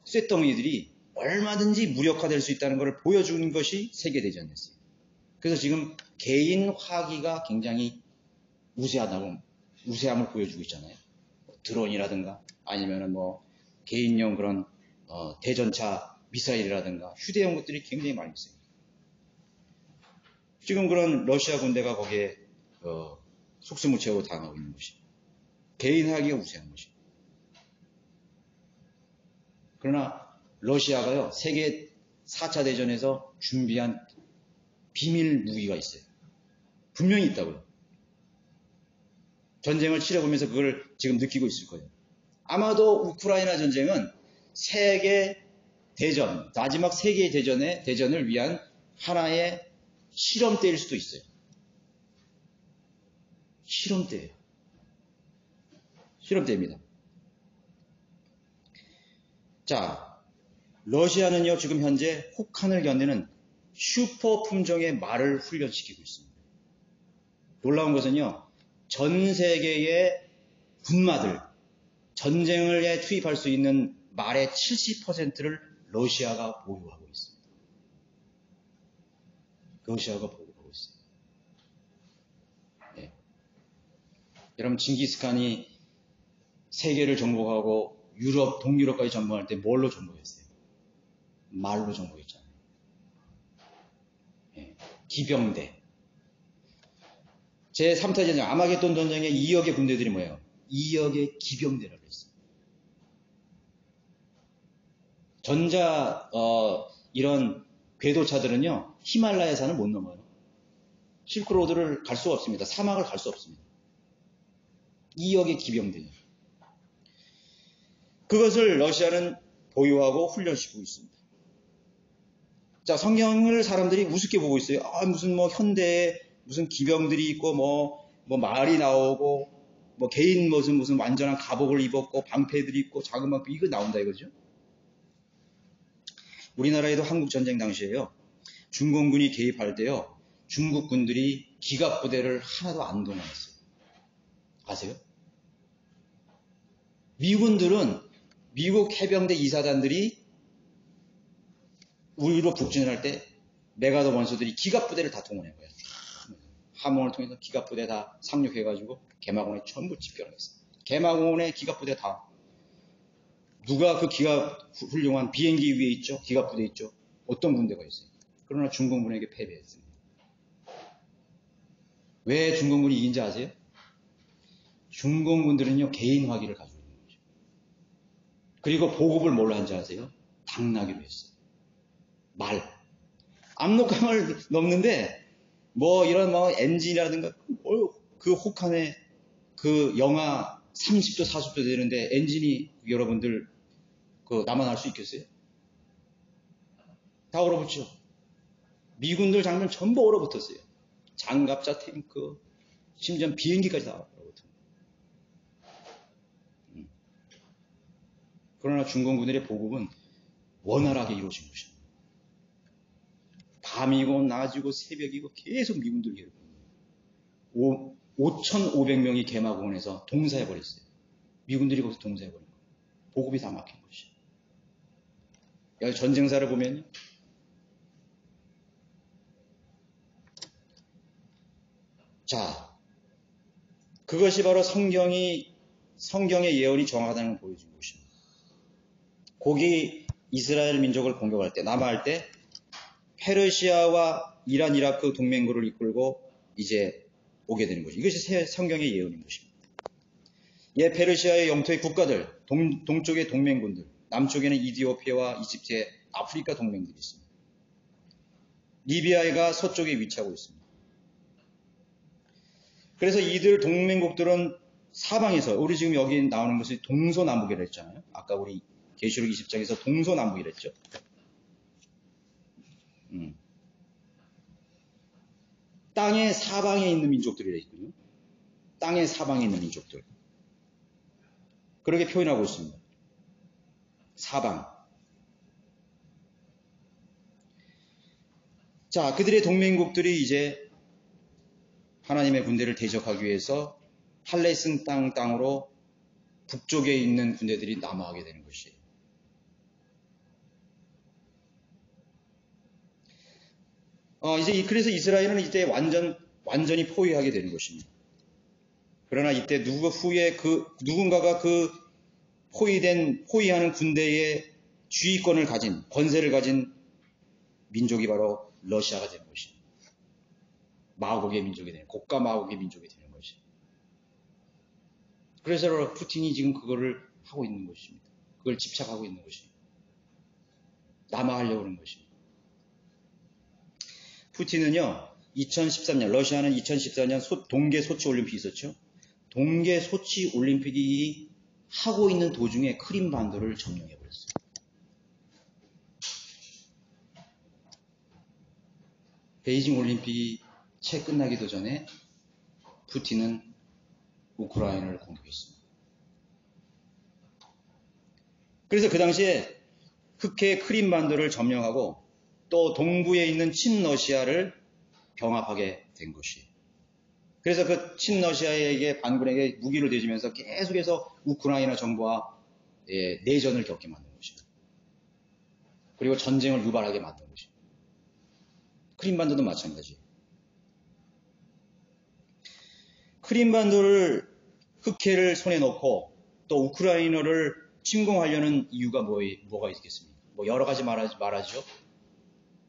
쇳덩이들이 얼마든지 무력화될 수 있다는 걸 보여주는 것이 세계대전이었어요. 그래서 지금 개인 화기가 굉장히 우세함을 보여주고 있잖아요. 드론이라든가 아니면은 개인용 그런 대전차 미사일이라든가 휴대용 것들이 굉장히 많이 있어요. 지금 그런 러시아 군대가 거기에 속수무책으로 당하고 있는 것이 개인 화기가 우세한 것이. 그러나 러시아가요 세계 4차 대전에서 준비한 비밀 무기가 있어요. 분명히 있다고요. 전쟁을 치러보면서 그걸 지금 느끼고 있을 거예요. 아마도 우크라이나 전쟁은 세계 대전, 마지막 세계 대전을 위한 하나의 실험대일 수도 있어요. 실험대예요. 실험대입니다. 자, 러시아는요 지금 현재 혹한을 견디는 슈퍼 품종의 말을 훈련시키고 있습니다. 놀라운 것은요, 전 세계의 군마들, 전쟁에 투입할 수 있는 말의 70%를 러시아가 보유하고 있습니다. 러시아가 보유하고 있습니다. 네. 여러분, 징기스칸이 세계를 정복하고 유럽, 동유럽까지 정복할 때 뭘로 정복했어요? 말로 정복했잖아요. 네. 기병대. 제3차 전쟁, 아마겟돈 전쟁에 2억의 군대들이 뭐예요? 2억의 기병대라고 했어요. 이런 궤도차들은요, 히말라야산을 못 넘어요. 실크로드를 갈 수가 없습니다. 사막을 갈 수 없습니다. 2억의 기병대예요. 그것을 러시아는 보유하고 훈련시키고 있습니다. 자, 성경을 사람들이 우습게 보고 있어요. 무슨 현대에 무슨 기병들이 있고 말이 나오고 뭐 개인 무슨 완전한 갑옷을 입었고 방패들이 있고 작은 방패 이거 나온다 이거죠. 우리나라에도 한국 전쟁 당시에요. 중공군이 개입할 때요. 중국 군들이 기갑 부대를 하나도 안 동원했어요. 아세요? 미군들은 미국 해병대 이사단들이 우리로 북진을 할 때 메가더 원소들이 기갑 부대를 다 동원한 거예요. 함흥을 통해서 기갑 부대 다 상륙해가지고 개마공에 전부 집결했어요. 개마공에 기갑 부대 다. 누가 그 기갑 훌륭한 비행기 위에 있죠? 기갑 부대 있죠? 어떤 군대가 있어요? 그러나 중공군에게 패배했습니다. 왜 중공군이 이긴지 아세요? 중공군들은요 개인 화기를 가지고 있는 거죠. 그리고 보급을 뭘로 한지 아세요? 당나귀로 했어요. 말. 압록강을 넘는데 뭐 이런 뭐 엔진이라든가 그 혹한에 그 영하 30도 40도 되는데 엔진이 여러분들 그 남아날 수 있겠어요? 다 얼어붙죠. 미군들 장면 전부 얼어붙었어요. 장갑차, 탱크, 심지어 비행기까지 다 얼어붙어요. 그러나 중공군들의 보급은 원활하게 이루어진 것입니다. 밤이고 낮이고 새벽이고 계속 미군들 괴롭힙니다. 5,500명이 개마공원에서 동사해버렸어요. 미군들이 거기서 동사해버린 거예요. 보급이 다 막힌 것이에요. 여기 전쟁사를 보면요. 자, 그것이 바로 성경의 예언이 정확하다는 걸 보여준 것입니다. 고기 이스라엘 민족을 공격할 때, 남하할 때 페르시아와 이란, 이라크 동맹국을 이끌고 이제 오게 되는 것이죠. 이것이 성경의 예언인 것입니다. 페르시아의 영토의 국가들, 동쪽의 동맹군들, 남쪽에는 이디오피아와 이집트의 아프리카 동맹들이 있습니다. 리비아가 서쪽에 위치하고 있습니다. 그래서 이들 동맹국들은 사방에서, 우리 지금 여기 나오는 것이 동서남북이라 했잖아요. 아까 우리 계시록 20장에서 동서남북이라 했죠. 땅의 사방에 있는 민족들이라 했군요. 땅의 사방에 있는 민족들. 그렇게 표현하고 있습니다. 사방. 자, 그들의 동맹국들이 이제 하나님의 군대를 대적하기 위해서 팔레스틴 땅으로 북쪽에 있는 군대들이 남하하게 되는 것이에요. 그래서 이스라엘은 이때 완전히 포위하게 되는 것입니다. 그러나 이때 누군가가 그 포위하는 군대의 주의권을 가진, 권세를 가진 민족이 바로 러시아가 되는 것입니다. 마곡의 민족이 되는, 고가 마곡의 민족이 되는 것입니다. 그래서 푸틴이 지금 그거를 하고 있는 것입니다. 그걸 집착하고 있는 것입니다. 남하하려고 하는 것입니다. 푸틴은요, 2013년, 러시아는 2014년 동계 소치 올림픽이 있었죠. 동계 소치 올림픽이 하고 있는 도중에 크림반도를 점령해버렸어요. 베이징 올림픽이 채 끝나기도 전에 푸틴은 우크라이나를 공격했습니다. 그래서 그 당시에 흑해 크림반도를 점령하고 또 동부에 있는 친러시아를 병합하게 된 것이에요. 그래서 그 친러시아에게 반군에게 무기를 대주면서 계속해서 우크라이나 정부와 내전을 겪게 만든 것입니다. 그리고 전쟁을 유발하게 만든 것입니다. 크림반도도 마찬가지예요. 크림반도를 흑해를 손에 넣고 또 우크라이나를 침공하려는 이유가 뭐가 있겠습니까? 뭐 여러 가지 말하죠.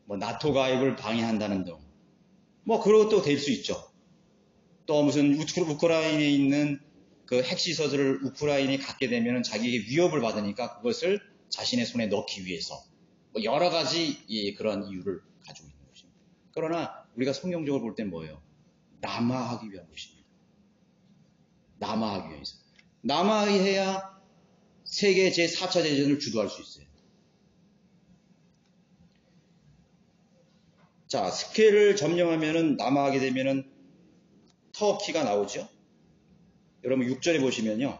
뭐 나토 가입을 방해한다는 등. 뭐 그것도 될 수 있죠. 또 무슨 우크라이나에 있는 그 핵시설들을 우크라이나에 갖게 되면 자기에게 위협을 받으니까 그것을 자신의 손에 넣기 위해서 뭐 여러 가지 그런 이유를 가지고 있는 것입니다. 그러나 우리가 성경적으로 볼 땐 뭐예요? 남하하기 위한 것입니다. 남하하기 위해서. 남하해야 세계 제4차 대전을 주도할 수 있어요. 자, 스케를 점령하면은 남하하게 되면은 터키가 나오죠. 여러분 6절에 보시면요.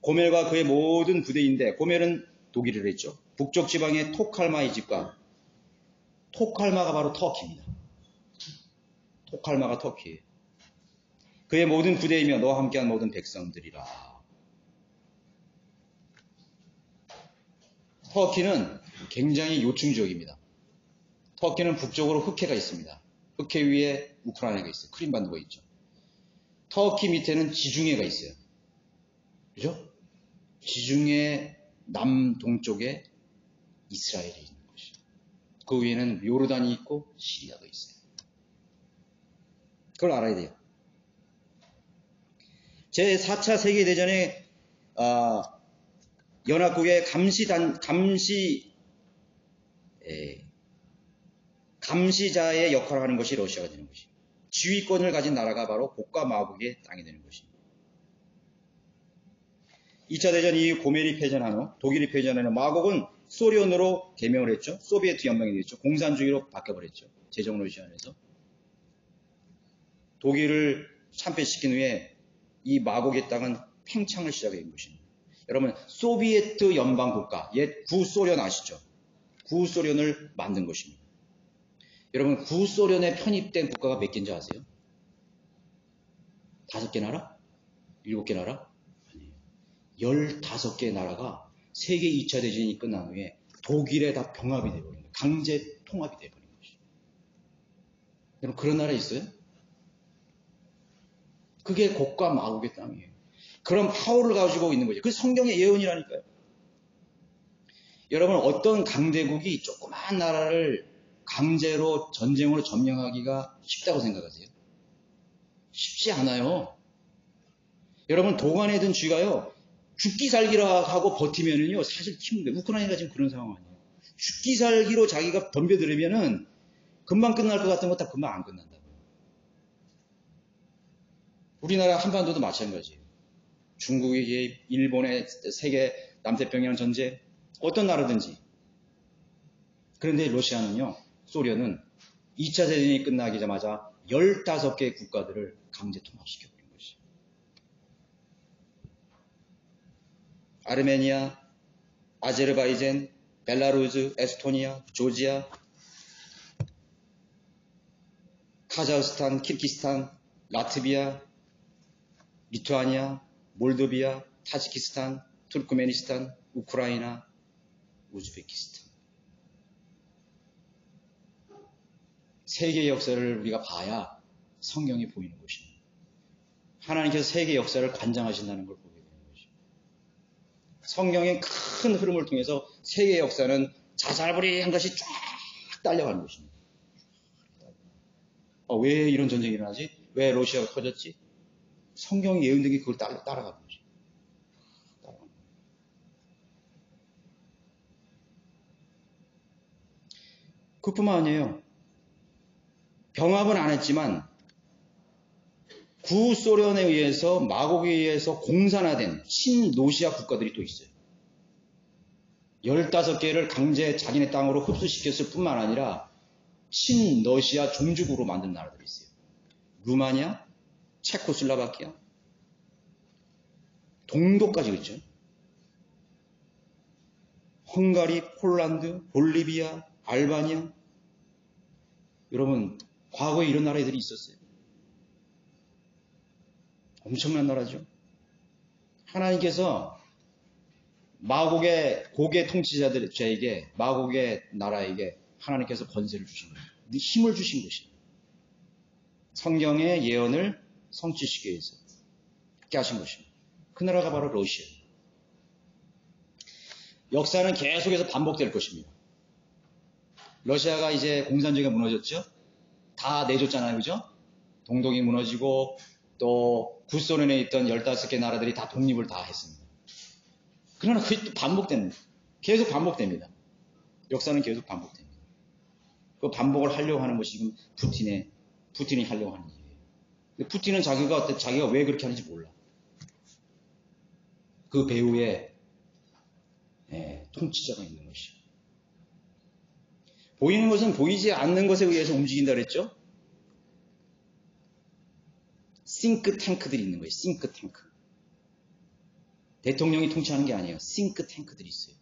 고멜과 그의 모든 부대인데, 고멜은 독일을 했죠. 북쪽 지방의 톡할마의 집과, 톡할마가 바로 터키입니다. 톡할마가 터키예요. 그의 모든 부대이며 너와 함께한 모든 백성들이라. 터키는 굉장히 요충 지역입니다. 터키는 북쪽으로 흑해가 있습니다. 흑해 위에 우크라이나가 있어요. 크림반도가 있죠. 터키 밑에는 지중해가 있어요. 그죠? 지중해 남동쪽에 이스라엘이 있는 것이죠. 그 위에는 요르단이 있고 시리아도 있어요. 그걸 알아야 돼요. 제4차 세계대전에 연합국의 감시자의 역할을 하는 것이 러시아가 되는 것입니다. 지휘권을 가진 나라가 바로 고가 마국의 땅이 되는 것입니다. 2차 대전 이후 고멜이 패전한 후, 독일이 패전한 후 마국은 소련으로 개명을 했죠. 소비에트 연맹이 됐죠. 공산주의로 바뀌어버렸죠. 제정 러시아 안에서. 독일을 참패시킨 후에 이 마국의 땅은 팽창을 시작한 것입니다. 여러분, 소비에트 연방국가, 옛 구소련 아시죠? 구소련을 만든 것입니다. 여러분, 구소련에 편입된 국가가 몇 개인지 아세요? 5개 나라? 7개 나라? 아니에요. 15개 나라가 세계 2차 대전이 끝난 후에 독일에 다 병합이 되어버린 거예요. 강제 통합이 되어버린 것이죠. 여러분, 그런 나라 있어요? 그게 고가 마국의 땅이에요. 그런 파워를 가지고 있는 거죠. 그게 성경의 예언이라니까요. 여러분, 어떤 강대국이 조그마한 나라를 강제로 전쟁으로 점령하기가 쉽다고 생각하세요? 쉽지 않아요. 여러분, 도간에 든 쥐가요, 죽기 살기라 하고 버티면은요, 사실 힘들어요. 우크라이나가 지금 그런 상황 아니에요. 죽기 살기로 자기가 덤벼들으면은 금방 끝날 것 같은 거 다 금방 안 끝난다고요. 우리나라 한반도도 마찬가지예요. 중국의 개입, 일본의 세계 남태평양 전쟁, 어떤 나라든지. 그런데 러시아는요, 소련은 2차 대전이 끝나기자마자 15개의 국가들을 강제 통합시켜버린 것이죠. 아르메니아, 아제르바이잔, 벨라루스, 에스토니아, 조지아, 카자흐스탄, 키르기스탄, 라트비아, 리투아니아, 몰도비아, 타지키스탄, 투르크메니스탄, 우크라이나, 우즈베키스탄. 세계의 역사를 우리가 봐야 성경이 보이는 것입니다. 하나님께서 세계의 역사를 관장하신다는 걸 보게 되는 것입니다. 성경의 큰 흐름을 통해서 세계의 역사는 자잘부리한 것이 쫙 딸려가는 것입니다. 왜 이런 전쟁이 일어나지? 왜 러시아가 터졌지? 성경이 예언된 게 그걸 따라가는 거죠. 그뿐만 아니에요. 병합은 안 했지만 구소련에 의해서 마곡에 의해서 공산화된 친로시아 국가들이 또 있어요. 15개를 강제 자기네 땅으로 흡수시켰을 뿐만 아니라 친러시아 종주국으로 만든 나라들이 있어요. 루마니아, 체코슬라바키아, 동독까지 있죠. 헝가리, 폴란드, 볼리비아, 알바니아. 여러분, 과거에 이런 나라들이 있었어요. 엄청난 나라죠. 하나님께서 마곡의 고개 통치자들에게, 마곡의 나라에게 하나님께서 권세를 주신 거예요. 힘을 주신 것입니다. 성경의 예언을 성취시키기 위해서 그렇게 하신 것입니다. 그 나라가 바로 러시아예요. 역사는 계속해서 반복될 것입니다. 러시아가 이제 공산주의가 무너졌죠? 다 내줬잖아요. 그죠? 동독이 무너지고 또 구소련에 있던 15개 나라들이 다 독립을 다 했습니다. 그러나 그게 또 반복됩니다. 계속 반복됩니다. 역사는 계속 반복됩니다. 그 반복을 하려고 하는 것이 지금 푸틴이 하려고 하는 일이에요. 근데 푸틴은 자기가 왜 그렇게 하는지 몰라. 그 배후에 통치자가 있는 것이에요. 보이는 것은 보이지 않는 것에 의해서 움직인다 그랬죠? 싱크탱크들이 있는 거예요. 싱크탱크. 대통령이 통치하는 게 아니에요. 싱크탱크들이 있어요.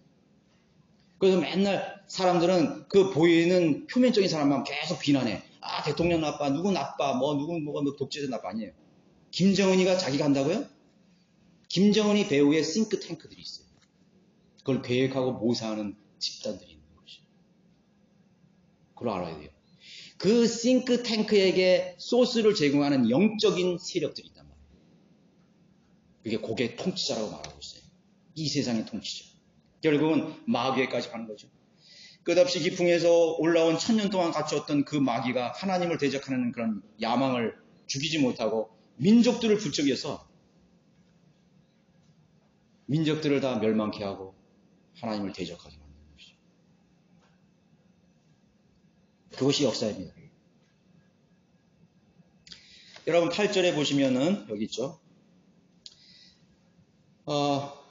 그래서 맨날 사람들은 그 보이는 표면적인 사람만 계속 비난해. 아, 대통령 나빠, 누구 나빠, 누가 독재자 나빠. 아니에요. 김정은이가 자기가 한다고요? 김정은이 배후에 싱크탱크들이 있어요. 그걸 계획하고 모사하는 집단들이 있는 것이죠. 그걸 알아야 돼요. 그 싱크탱크에게 소스를 제공하는 영적인 세력들이 있단 말이에요. 그게 고개 통치자라고 말하고 있어요. 이 세상의 통치자. 결국은 마귀에까지 가는 거죠. 끝없이 기풍에서 올라온 1000년 동안 갖추었던 그 마귀가 하나님을 대적하는 그런 야망을 죽이지 못하고 민족들을 부추겨서 민족들을 다 멸망케 하고 하나님을 대적하게 만드는 것이죠. 그것이 역사입니다. 여러분 8절에 보시면은 여기 있죠.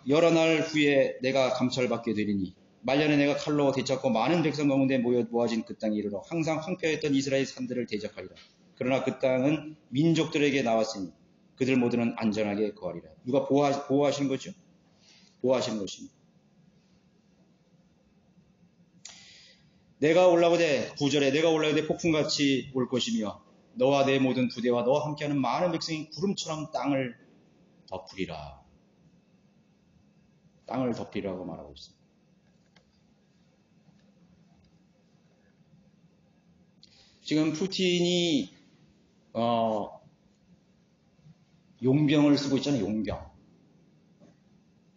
여러 날 후에 내가 감찰받게 되리니 말년에 내가 칼로 되찾고 많은 백성 가운데 모아진 그 땅에 이르러 항상 황폐했던 이스라엘 산들을 대적하리라. 그러나 그 땅은 민족들에게 나왔으니 그들 모두는 안전하게 거하리라. 누가 보호하시는 거죠? 보호하시는 것입니다. 내가 올라오되 9절에 내가 올라오되 폭풍같이 올 것이며 너와 내 모든 부대와 너와 함께하는 많은 백성이 구름처럼 땅을 덮으리라. 땅을 덮으리라고 말하고 있습니다. 지금 푸틴이 용병을 쓰고 있잖아요.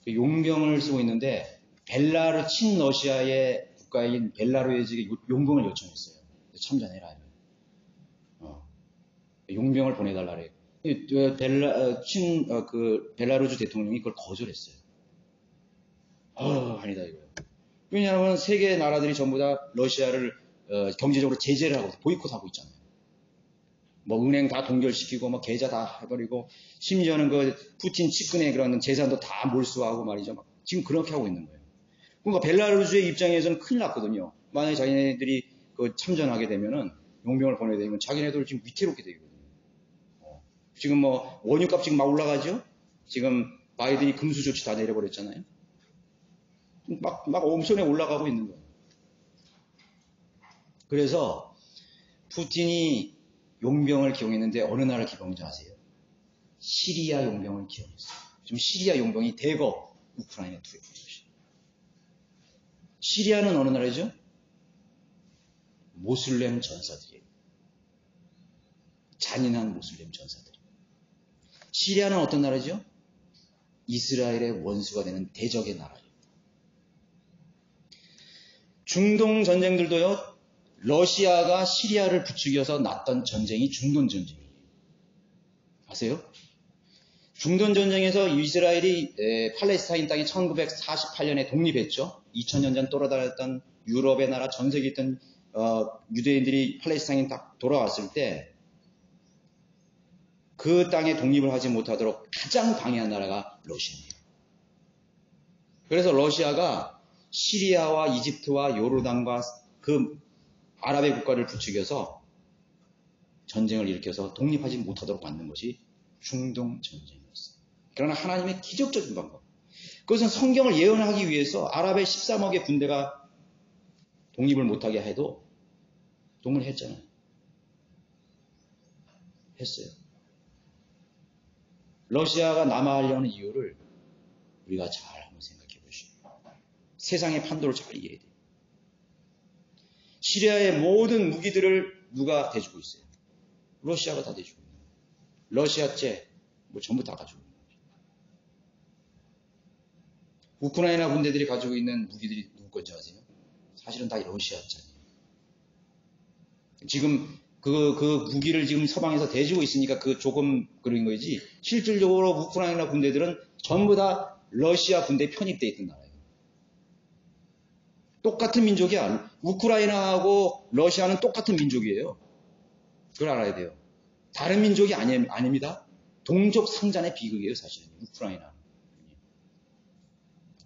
용병을 쓰고 있는데 친러시아의 국가인 벨라루스에게 용병을 요청했어요. 참전해라. 용병을 보내달라 그래요. 벨라루스 대통령이 그걸 거절했어요. 아니다 이거예요. 왜냐하면 세계 나라들이 전부 다 러시아를 경제적으로 제재를 하고 보이콧하고 있잖아요. 은행 다 동결시키고 계좌 다 해버리고 심지어는 그 푸틴 측근의 그런 재산도 다 몰수하고 말이죠. 지금 그렇게 하고 있는 거예요. 그러니까 벨라루스의 입장에서는 큰일 났거든요. 만약에 자기네들이 참전하게 되면은 용병을 보내야 되면 자기네들 지금 위태롭게 되거든요. 지금 원유값 지금 막 올라가죠? 지금 바이든이 금수 조치 다 내려버렸잖아요. 막 엄청나게 올라가고 있는 거예요. 그래서 푸틴이 용병을 기용했는데 어느 나라를 기용했는지 아세요? 시리아 용병을 기용했어요. 지금 시리아 용병이 대거 우크라이나에 투입된 것이에요. 시리아는 어느 나라죠? 모슬렘 전사들이에요. 잔인한 모슬렘 전사들. 시리아는 어떤 나라죠? 이스라엘의 원수가 되는 대적의 나라예요. 중동 전쟁들도요, 러시아가 시리아를 부추겨서 났던 전쟁이 중동 전쟁이에요. 아세요? 중동 전쟁에서 이스라엘이 팔레스타인 땅에 1948년에 독립했죠. 2000년 전 돌아다녔던 유럽의 나라 전 세계에 있던 유대인들이 팔레스타인에 딱 돌아왔을 때 그 땅에 독립을 하지 못하도록 가장 방해한 나라가 러시아입니다. 그래서 러시아가 시리아와 이집트와 요르단과 그 아랍의 국가를 부추겨서 전쟁을 일으켜서 독립하지 못하도록 만든 것이 중동 전쟁이었어요. 그러나 하나님의 기적적인 방법. 그것은 성경을 예언하기 위해서 아랍의 13억의 군대가 독립을 못하게 해도 독립을 했잖아요. 했어요. 러시아가 남아하려는 이유를 우리가 잘 한번 생각해 보시고 세상의 판도를 잘 이해해야 돼요. 시리아의 모든 무기들을 누가 대주고 있어요? 러시아가 다 대주고 있는 거예요. 러시아제 전부 다 가지고 있는 거예요. 우크라이나 군대들이 가지고 있는 무기들이 누구 건지 아세요? 사실은 다 러시아제예요. 지금 그 무기를 지금 서방에서 대주고 있으니까 그 조금 그런 거지. 실질적으로 우크라이나 군대들은 전부 다 러시아 군대에 편입되어 있던 나라예요. 똑같은 민족이야. 우크라이나하고 러시아는 똑같은 민족이에요. 그걸 알아야 돼요. 다른 민족이 아닙니다. 동족 상잔의 비극이에요, 사실은. 우크라이나.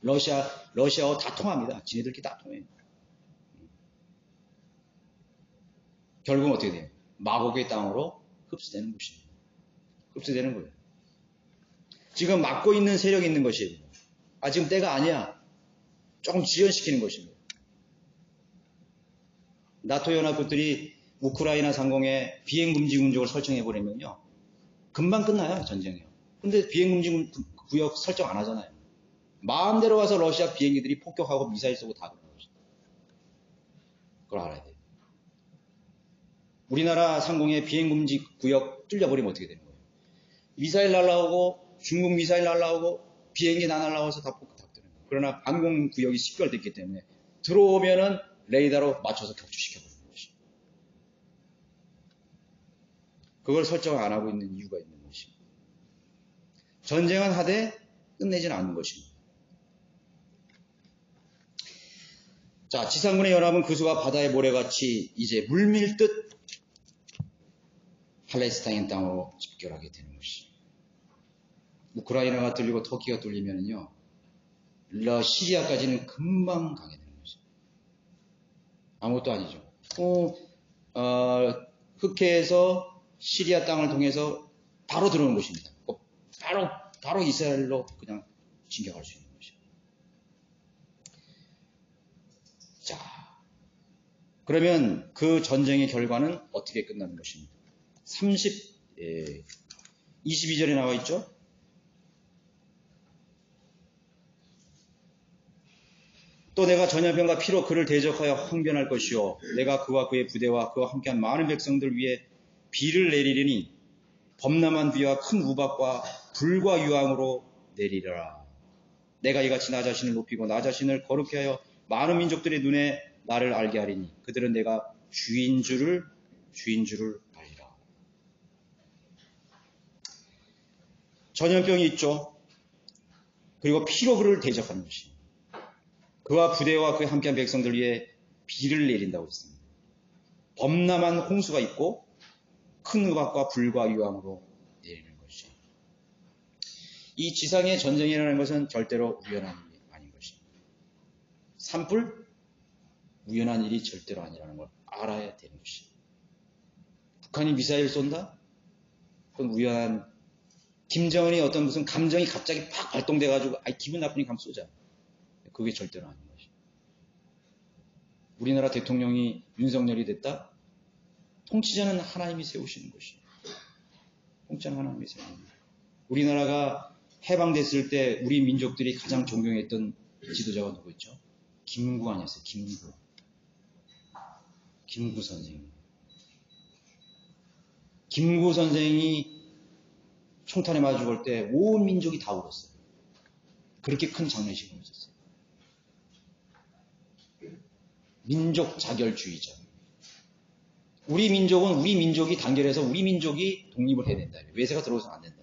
러시아와 다 통합니다. 지네들끼리 다 통해요. 결국은 어떻게 돼요? 마곡의 땅으로 흡수되는 것입니다. 흡수되는 거예요. 지금 막고 있는 세력이 있는 것이에요. 지금 때가 아니야. 조금 지연시키는 것입니다. 나토 연합국들이 우크라이나 상공에 비행금지 군족을 설정해버리면요. 금방 끝나요, 전쟁이요. 근데 비행금지 구역 설정 안 하잖아요. 마음대로 와서 러시아 비행기들이 폭격하고 미사일 쏘고 다 그러는 거죠. 그걸 알아야 돼요. 우리나라 상공에 비행금지 구역 뚫려버리면 어떻게 되는 거예요? 미사일 날라오고 중국 미사일 날라오고 비행기 다 날라와서 다 폭격되는 거예요. 그러나 항공구역이 식별됐기 때문에 들어오면은 레이더로 맞춰서 격추시켜버리는 것이죠. 그걸 설정을 안 하고 있는 이유가 있는 것입니다. 전쟁은 하되 끝내지는 않는 것입니다. 자, 지상군의 연합은 그 수가 바다의 모래같이 이제 물밀듯 팔레스타인 땅으로 집결하게 되는 것이죠. 우크라이나가 뚫리고 터키가 뚫리면요, 시리아까지는 금방 가게 되는 것이죠. 아무것도 아니죠. 흑해에서 시리아 땅을 통해서 바로 들어오는 것입니다. 바로 이스라엘로 그냥 진격할 수 있는 것이죠. 자, 그러면 그 전쟁의 결과는 어떻게 끝나는 것입니까? 22절에 나와 있죠? 또 내가 전염병과 피로 그를 대적하여 항변할 것이요 내가 그와 그의 부대와 그와 함께한 많은 백성들 위에 비를 내리리니 범람한 비와 큰 우박과 불과 유황으로 내리리라. 내가 이같이 나 자신을 높이고 나 자신을 거룩히 하여 많은 민족들의 눈에 나를 알게 하리니 그들은 내가 주인 줄을 알리라. 전염병이 있죠. 그리고 피로 그를 대적하는 것입니다. 그와 부대와 그에 함께한 백성들 위에 비를 내린다고 했습니다. 범람한 홍수가 있고 큰 우박과 불과 유황으로 내리는 것이죠. 이 지상의 전쟁이라는 것은 절대로 우연한 일이 아닌 것입니다. 산불? 우연한 일이 절대로 아니라는 걸 알아야 되는 것입니다. 북한이 미사일 쏜다? 그건 우연한, 김정은이 어떤 무슨 감정이 갑자기 팍 발동돼가지고 기분 나쁘니까 한번 쏘자. 그게 절대로 아닌 것이죠. 우리나라 대통령이 윤석열이 됐다? 통치자는 하나님이 세우시는 것이죠. 통치자는 하나님이 세우는 것이죠. 우리나라가 해방됐을 때 우리 민족들이 가장 존경했던 지도자가 누구였죠? 김구 아니었어요? 김구 선생. 김구 선생이 총탄에 맞아 죽을 때 온 민족이 다 울었어요. 그렇게 큰 장례식을 했었어요. 민족 자결주의자. 우리 민족은 우리 민족이 단결해서 우리 민족이 독립을 해야 된다. 외세가 들어오서는 안 된다.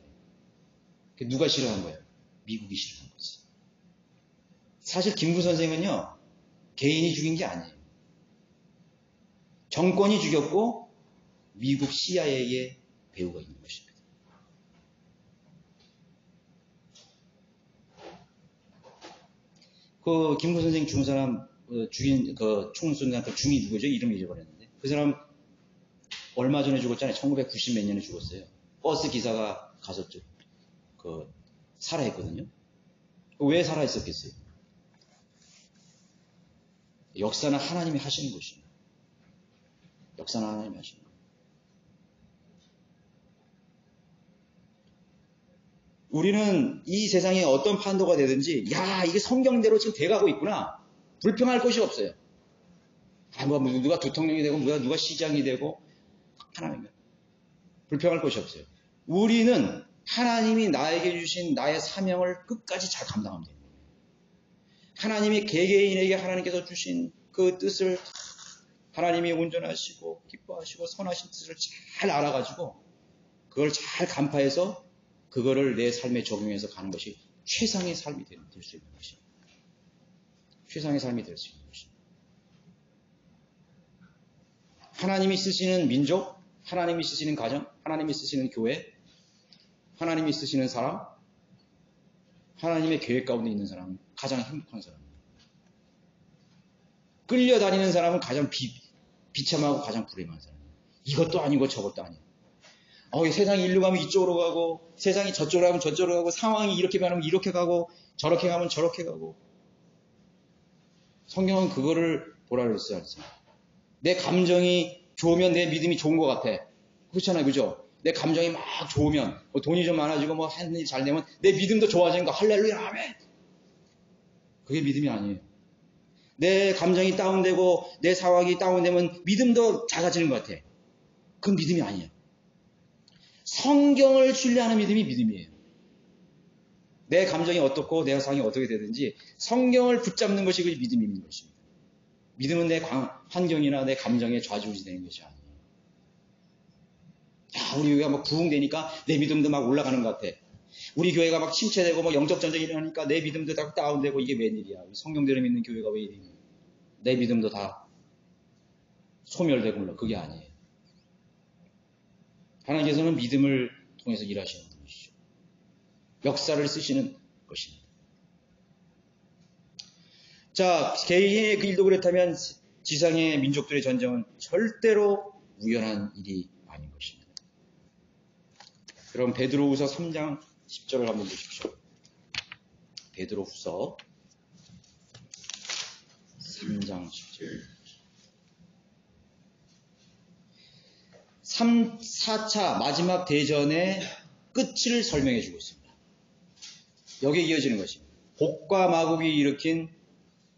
누가 싫어한 거예요? 미국이 싫어한 거지. 사실 김구 선생은요, 개인이 죽인 게 아니에요. 정권이 죽였고 미국 CIA의 배후가 있는 것입니다. 그 김구 선생 죽은 사람 죽인 그 총수한테 중이 누구죠? 이름 잊어버렸는데 그 사람 얼마 전에 죽었잖아요. 1990 몇 년에 죽었어요. 버스 기사가 가서 살아있거든요. 왜 살아있었겠어요? 역사는 하나님이 하시는 것입니다. 역사는 하나님이 하시는 거예요. 우리는 이 세상에 어떤 판도가 되든지 이게 성경대로 지금 돼가고 있구나. 불평할 것이 없어요. 누가 대통령이 되고 누가 시장이 되고 하나님 불평할 것이 없어요. 우리는 하나님이 나에게 주신 나의 사명을 끝까지 잘 감당하면 됩니다. 하나님이 개개인에게 하나님께서 주신 그 뜻을 하나님이 온전하시고 기뻐하시고 선하신 뜻을 잘 알아가지고 그걸 잘 간파해서 그거를 내 삶에 적용해서 가는 것이 최상의 삶이 될 수 있는 것입니다. 최상의 삶이 될 수 있는 것입니다. 하나님이 쓰시는 민족, 하나님이 쓰시는 가정, 하나님이 쓰시는 교회, 하나님이 쓰시는 사람, 하나님의 계획 가운데 있는 사람은 가장 행복한 사람입니다. 끌려다니는 사람은 가장 비참하고 가장 불행한 사람입니다. 이것도 아니고 저것도 아니고. 세상이 일로 가면 이쪽으로 가고, 세상이 저쪽으로 가면 저쪽으로 가고, 상황이 이렇게 가면 이렇게 가고, 저렇게 가면 저렇게 가고. 성경은 그거를 보라 그랬어요. 내 감정이 좋으면 내 믿음이 좋은 것 같아. 그렇잖아요. 그죠? 내 감정이 막 좋으면, 돈이 좀 많아지고, 하는 일 잘 되면, 내 믿음도 좋아지는 거, 할렐루야, 아멘! 그게 믿음이 아니에요. 내 감정이 다운되고, 내 상황이 다운되면 믿음도 작아지는 것 같아. 그건 믿음이 아니에요. 성경을 신뢰하는 믿음이 믿음이에요. 내 감정이 어떻고, 내 상황이 어떻게 되든지, 성경을 붙잡는 것이 그 믿음인 것입니다. 믿음은 내 환경이나 내 감정에 좌지우지되는 것이 아니에요. 우리 교회가 막 부흥되니까 내 믿음도 막 올라가는 것 같아. 우리 교회가 막 침체되고 영적 전쟁이 일어나니까 내 믿음도 다 다운되고 이게 웬일이야. 성경대로 믿는 교회가 왜 이래. 내 믿음도 다 소멸되고 물론 그게 아니에요. 하나님께서는 믿음을 통해서 일하시는 분이시죠. 역사를 쓰시는 것입니다. 자, 개인의 그 일도 그렇다면 지상의 민족들의 전쟁은 절대로 우연한 일이 아닌 것입니다. 그럼 베드로후서 3장 10절을 한번 보십시오. 베드로후서 3장 10절. 4차 마지막 대전의 끝을 설명해 주고 있습니다. 여기에 이어지는 것입니다. 곡과 마곡이 일으킨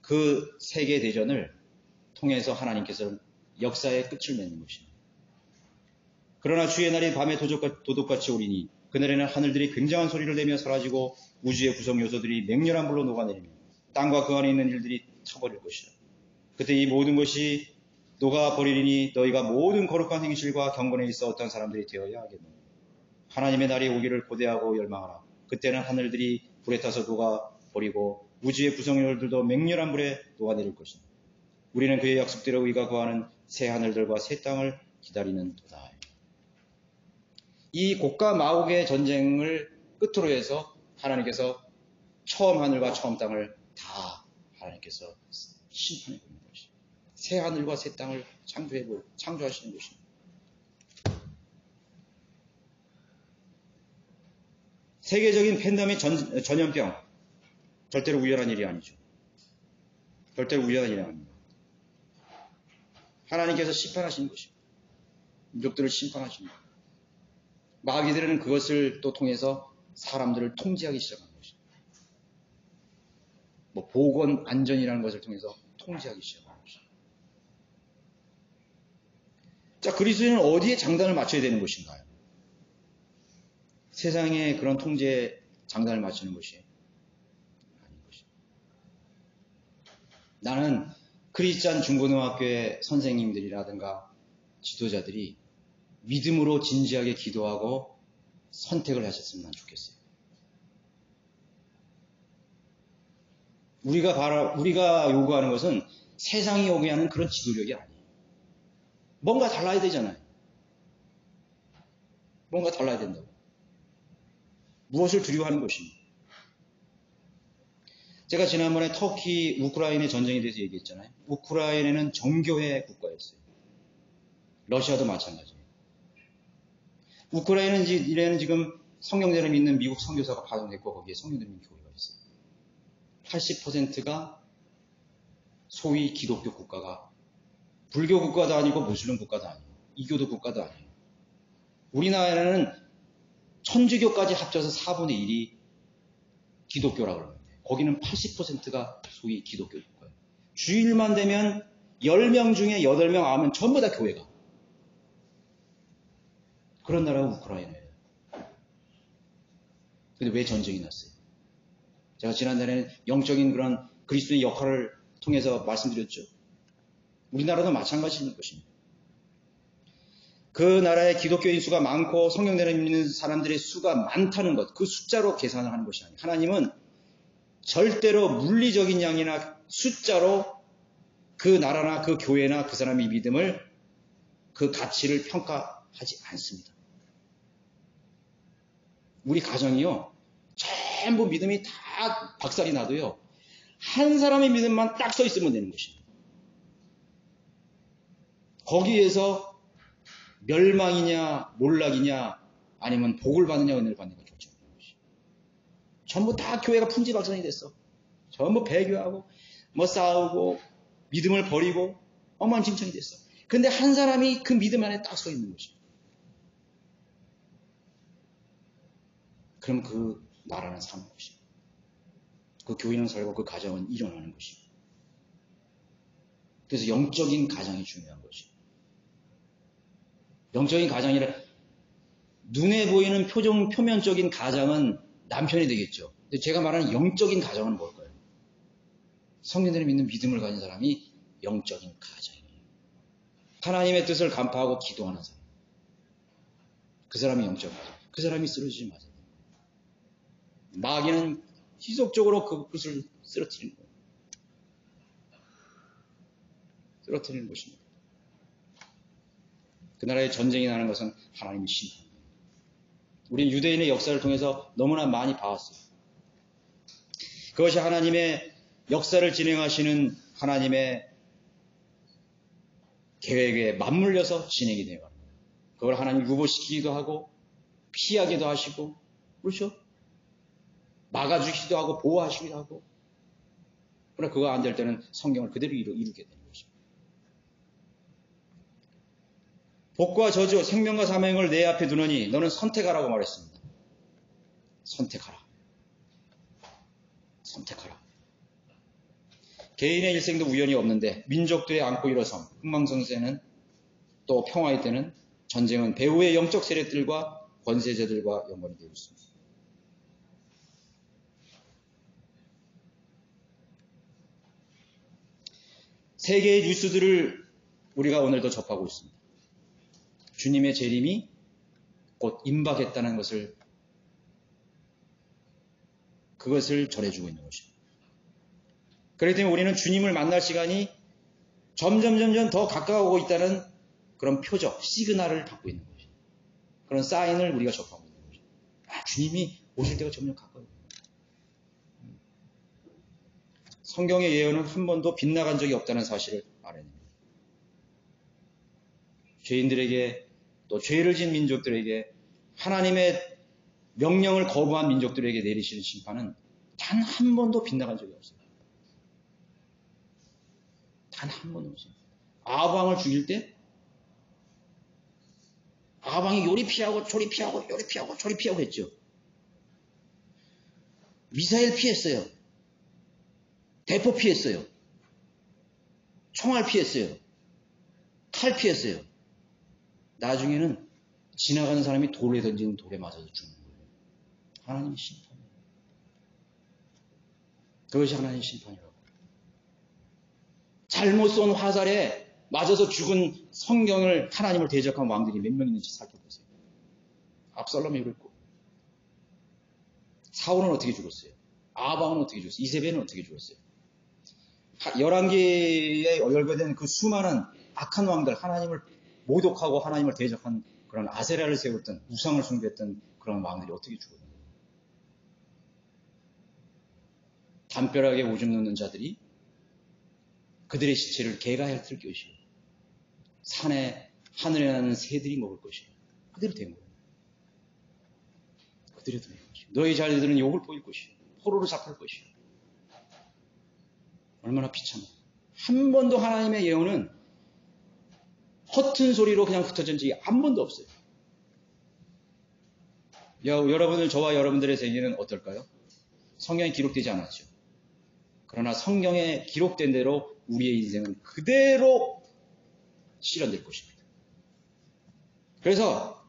그 세계 대전을 통해서 하나님께서 역사의 끝을 맺는 것입니다. 그러나 주의 날이 밤에 도둑같이 오리니 그날에는 하늘들이 굉장한 소리를 내며 사라지고 우주의 구성 요소들이 맹렬한 불로 녹아내리며 땅과 그 안에 있는 일들이 타버릴 것이라. 그때 이 모든 것이 녹아버리리니 너희가 모든 거룩한 행실과 경건에 있어 어떤 사람들이 되어야 하겠노. 하나님의 날이 오기를 고대하고 열망하라. 그때는 하늘들이 불에 타서 녹아버리고 우주의 구성 요소들도 맹렬한 불에 녹아내릴 것이다. 우리는 그의 약속대로 우리가 거하는 새 하늘들과 새 땅을 기다리는 도다. 이 곡과 마곡의 전쟁을 끝으로 해서 하나님께서 처음 하늘과 처음 땅을 다 하나님께서 심판해 보는 것이죠. 새 하늘과 새 땅을 창조하시는 것입니다. 세계적인 팬데믹 전염병 절대로 우연한 일이 아니죠. 절대로 우연한 일이 아닙니다. 하나님께서 심판하시는 것입니다. 민족들을 심판하시는 것입니다. 마귀들은 그것을 또 통해서 사람들을 통제하기 시작한 것입니다. 보건 안전이라는 것을 통해서 통제하기 시작한 것입니다. 자, 그리스도인은 어디에 장단을 맞춰야 되는 것인가요? 세상에 그런 통제에 장단을 맞추는 것이 아닌 것입니다. 나는 크리스찬 중고등학교의 선생님들이라든가 지도자들이 믿음으로 진지하게 기도하고 선택을 하셨으면 좋겠어요. 우리가 요구하는 것은 세상이 요구하는 그런 지도력이 아니에요. 뭔가 달라야 되잖아요. 뭔가 달라야 된다고. 무엇을 두려워하는 것입니까? 제가 지난번에 터키, 우크라이나 전쟁에 대해서 얘기했잖아요. 우크라이나는 정교회 국가였어요. 러시아도 마찬가지예요. 우크라이나는 지금 성경대로 믿는 미국 선교사가 파송됐고 거기에 성경대로 믿는 교회가 있어요. 80%가 소위 기독교 국가가 불교 국가도 아니고 무슬림 국가도 아니에요. 이교도 국가도 아니에요. 우리나라는 천주교까지 합쳐서 4분의 1이 기독교라고 그러는데 거기는 80%가 소위 기독교 국가예요. 주일만 되면 10명 중에 8명, 9명 전부 다 교회가. 그런 나라가 우크라이나예요. 근데 왜 전쟁이 났어요? 제가 지난달에는 영적인 그런 그리스도의 역할을 통해서 말씀드렸죠. 우리나라도 마찬가지인 것입니다. 그 나라의 기독교인 수가 많고 성경대로 믿는 사람들의 수가 많다는 것, 그 숫자로 계산을 하는 것이 아니에요. 하나님은 절대로 물리적인 양이나 숫자로 그 나라나 그 교회나 그 사람의 믿음을, 그 가치를 평가하지 않습니다. 우리 가정이요, 전부 믿음이 다 박살이 나도요, 한 사람의 믿음만 딱 서 있으면 되는 것입니다. 거기에서 멸망이냐 몰락이냐 아니면 복을 받느냐 은혜를 받느냐가 결정되는 것이. 전부 다 교회가 풍지박산이 됐어. 전부 배교하고 뭐 싸우고 믿음을 버리고 엉망진창이 됐어. 근데 한 사람이 그 믿음 안에 딱 서 있는 것이. 그럼 그 나라는 사는 것이. 그 교회는 살고 그 가정은 일어나는 것이. 그래서 영적인 가정이 중요한 것이. 영적인 가정이라 눈에 보이는 표면적인 가정은 남편이 되겠죠. 근데 제가 말하는 영적인 가정은 뭘까요? 성경대로 믿는 믿음을 가진 사람이 영적인 가정이에요. 하나님의 뜻을 간파하고 기도하는 사람. 그 사람이 영적인 가정. 그 사람이 쓰러지지 마세요. 마귀는 지속적으로 그것을 쓰러뜨리는 거예요. 쓰러뜨리는 것입니다. 그 나라에 전쟁이 나는 것은 하나님의 심판입니다. 우리는 유대인의 역사를 통해서 너무나 많이 봐왔어요. 그것이 하나님의 역사를 진행하시는 하나님의 계획에 맞물려서 진행이 되어가는 거예요. 그걸 하나님 유보시키기도 하고 피하기도 하시고 그렇죠? 막아주시기도 하고 보호하시기도 하고 그러나 그거 안 될 때는 성경을 그대로 이루게 되는 것입니다. 복과 저주, 생명과 사명을 내 앞에 두느니 너는 선택하라고 말했습니다. 선택하라. 선택하라. 개인의 일생도 우연이 없는데 민족들의 안고 일어섬, 흥망성쇠는 또 평화의 때는 전쟁은 배후의 영적 세력들과 권세자들과 연관이 되어 있습니다. 세계의 뉴스들을 우리가 오늘도 접하고 있습니다. 주님의 재림이 곧 임박했다는 그것을 전해주고 있는 것입니다. 그렇기 때문에 우리는 주님을 만날 시간이 점점 더 가까워오고 있다는 그런 표적, 시그널을 받고 있는 것입니다. 그런 사인을 우리가 접하고 있는 것입니다. 주님이 오실 때가 점점 가까워요. 성경의 예언은 한 번도 빗나간 적이 없다는 사실을 알아냅니다. 죄인들에게 또 죄를 지은 민족들에게 하나님의 명령을 거부한 민족들에게 내리시는 심판은 단 한 번도 빗나간 적이 없어요. 단 한 번도 없어요. 아방을 죽일 때 아방이 요리 피하고 저리 피하고 요리 피하고 저리 피하고 했죠. 미사일 피했어요. 대포 피했어요. 총알 피했어요. 칼 피했어요. 나중에는 지나가는 사람이 돌에 던지는 돌에 맞아서 죽는 거예요. 하나님의 심판이에요. 그것이 하나님의 심판이라고. 잘못 쏜 화살에 맞아서 죽은 성경을 하나님을 대적한 왕들이 몇 명 있는지 살펴보세요. 압살롬이 그랬고 사울은 어떻게 죽었어요? 아방은 어떻게 죽었어요? 이세벨은 어떻게 죽었어요? 열왕기에 열거된 그 수많은 악한 왕들, 하나님을 모독하고 하나님을 대적한 그런 아세라를 세웠던 우상을 숭배했던 그런 왕들이 어떻게 죽었는가? 담벼락에 오줌 넣는 자들이 그들의 시체를 개가 핥을 것이요 산에 하늘에 나는 새들이 먹을 것이요 그대로 된 거예요. 그대로 된 것이요 너희 자녀들은 욕을 보일 것이요 포로로 잡힐 것이요 얼마나 비참해. 한 번도 하나님의 예언은 허튼 소리로 그냥 흩어진 적이 한 번도 없어요. 여러분들, 저와 여러분들의 세계는 어떨까요? 성경에 기록되지 않았죠. 그러나 성경에 기록된 대로 우리의 인생은 그대로 실현될 것입니다. 그래서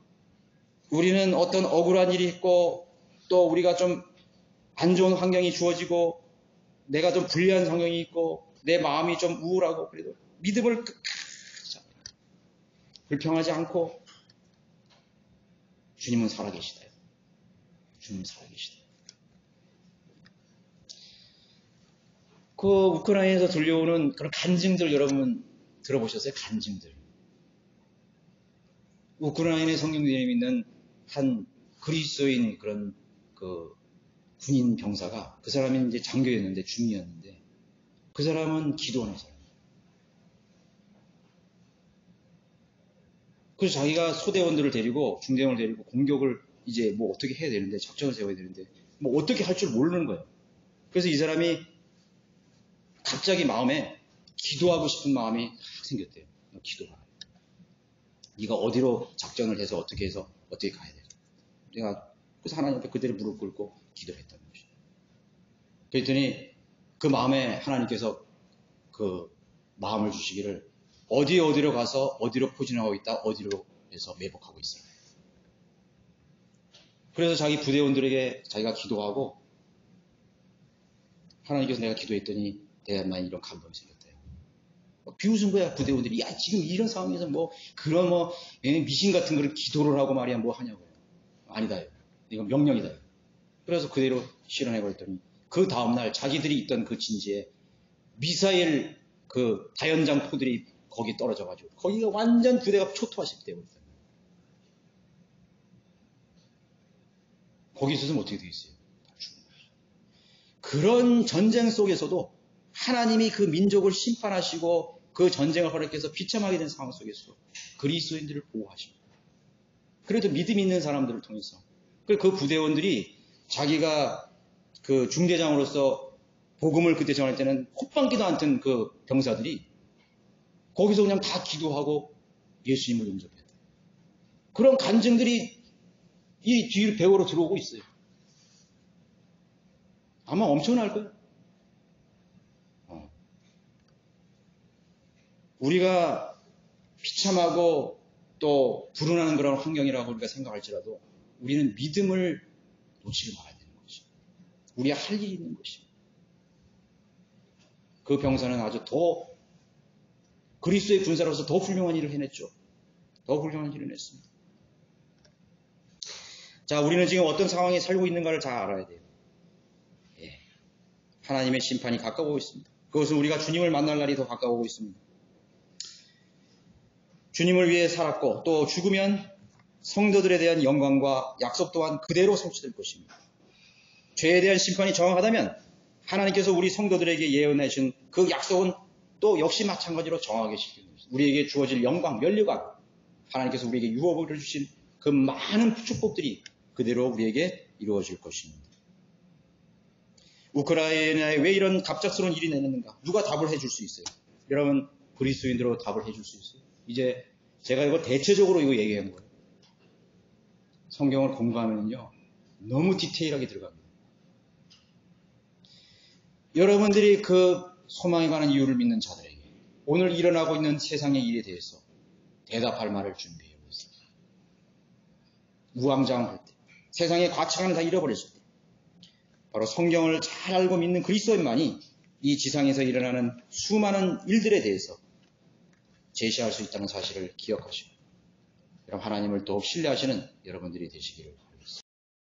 우리는 어떤 억울한 일이 있고 또 우리가 좀 안 좋은 환경이 주어지고 내가 좀 불리한 상황이 있고 내 마음이 좀 우울하고 그래도 믿음을 불평하지 않고 주님은 살아계시다. 주님은 살아계시다. 그 우크라이나에서 들려오는 그런 간증들 여러분 들어보셨어요? 간증들. 우크라이나의 성경에 있는 한 그리스도인 그런 그 군인 병사가 그 사람이 이제 장교였는데 중이었는데 그 사람은 기도하는 사람. 그래서 자기가 소대원들을 데리고 중대원을 데리고 공격을 이제 뭐 어떻게 해야 되는데 작전을 세워야 되는데 뭐 어떻게 할 줄 모르는 거예요. 그래서 이 사람이 갑자기 마음에 기도하고 싶은 마음이 생겼대요. 기도하라. 네가 어디로 작전을 해서 어떻게 가야 돼. 내가 그래서 하나님 앞에 그대로 무릎 꿇고 기도를 했다는 것이죠. 그랬더니 그 마음에 하나님께서 그 마음을 주시기를 어디로 가서 어디로 포진하고 있다, 어디로 해서 매복하고 있어요. 그래서 자기 부대원들에게 자기가 기도하고 하나님께서 내가 기도했더니 대단한 이런 감동이 생겼대요. 비웃은 거야, 부대원들이. 야, 지금 이런 상황에서 그런 미신 같은 거를 기도를 하고 말이야, 뭐 하냐고요. 아니다. 이건 명령이다. 그래서 그대로 실현해버렸더니 그 다음날 자기들이 있던 그 진지에 미사일 그 다연장 포들이 거기 떨어져가지고 거기가 완전 부대가 초토화시되고 있어요. 거기 있었으면 어떻게 되겠어요? 그런 전쟁 속에서도 하나님이 그 민족을 심판하시고 그 전쟁을 허락해서 비참하게 된 상황 속에서 그리스도인들을 보호하십니다. 그래도 믿음 있는 사람들을 통해서 그 부대원들이 자기가 그 중대장으로서 복음을 그때 전할 때는 콧방귀도 안 튼 그 병사들이 거기서 그냥 다 기도하고 예수님을 영접했다. 그런 간증들이 이 뒤로 배우로 들어오고 있어요. 아마 엄청날 거예요. 우리가 비참하고 또 불운하는 그런 환경이라고 우리가 생각할지라도 우리는 믿음을 놓치지 말아야 되는 것입니다. 우리가 할 일이 있는 것입니다. 그 병사는 아주 더 그리스도의 군사로서 더 훌륭한 일을 해냈죠. 더 훌륭한 일을 했습니다. 자, 우리는 지금 어떤 상황에 살고 있는가를 잘 알아야 돼요. 예. 하나님의 심판이 가까워오고 있습니다. 그것은 우리가 주님을 만날 날이 더 가까워오고 있습니다. 주님을 위해 살았고 또 죽으면 성도들에 대한 영광과 약속 또한 그대로 성취될 것입니다. 죄에 대한 심판이 정확하다면 하나님께서 우리 성도들에게 예언해 주신 그 약속은 또 역시 마찬가지로 정확하게 지키는 것입니다. 우리에게 주어질 영광, 면류관, 하나님께서 우리에게 유업을 주신 그 많은 축복들이 그대로 우리에게 이루어질 것입니다. 우크라이나에 왜 이런 갑작스러운 일이 내렸는가? 누가 답을 해줄 수 있어요? 여러분, 그리스도인들로 답을 해줄 수 있어요? 이제 제가 이거 대체적으로 이거 얘기한 거예요. 성경을 공부하면요, 너무 디테일하게 들어갑니다. 여러분들이 그 소망에 관한 이유를 믿는 자들에게 오늘 일어나고 있는 세상의 일에 대해서 대답할 말을 준비해 보세요. 우왕좌왕할 때, 세상의 과천을 다 잃어버렸을 때, 바로 성경을 잘 알고 믿는 그리스도인만이 이 지상에서 일어나는 수많은 일들에 대해서 제시할 수 있다는 사실을 기억하시고, 그럼 하나님을 더욱 신뢰하시는 여러분들이 되시기를 바랍니다.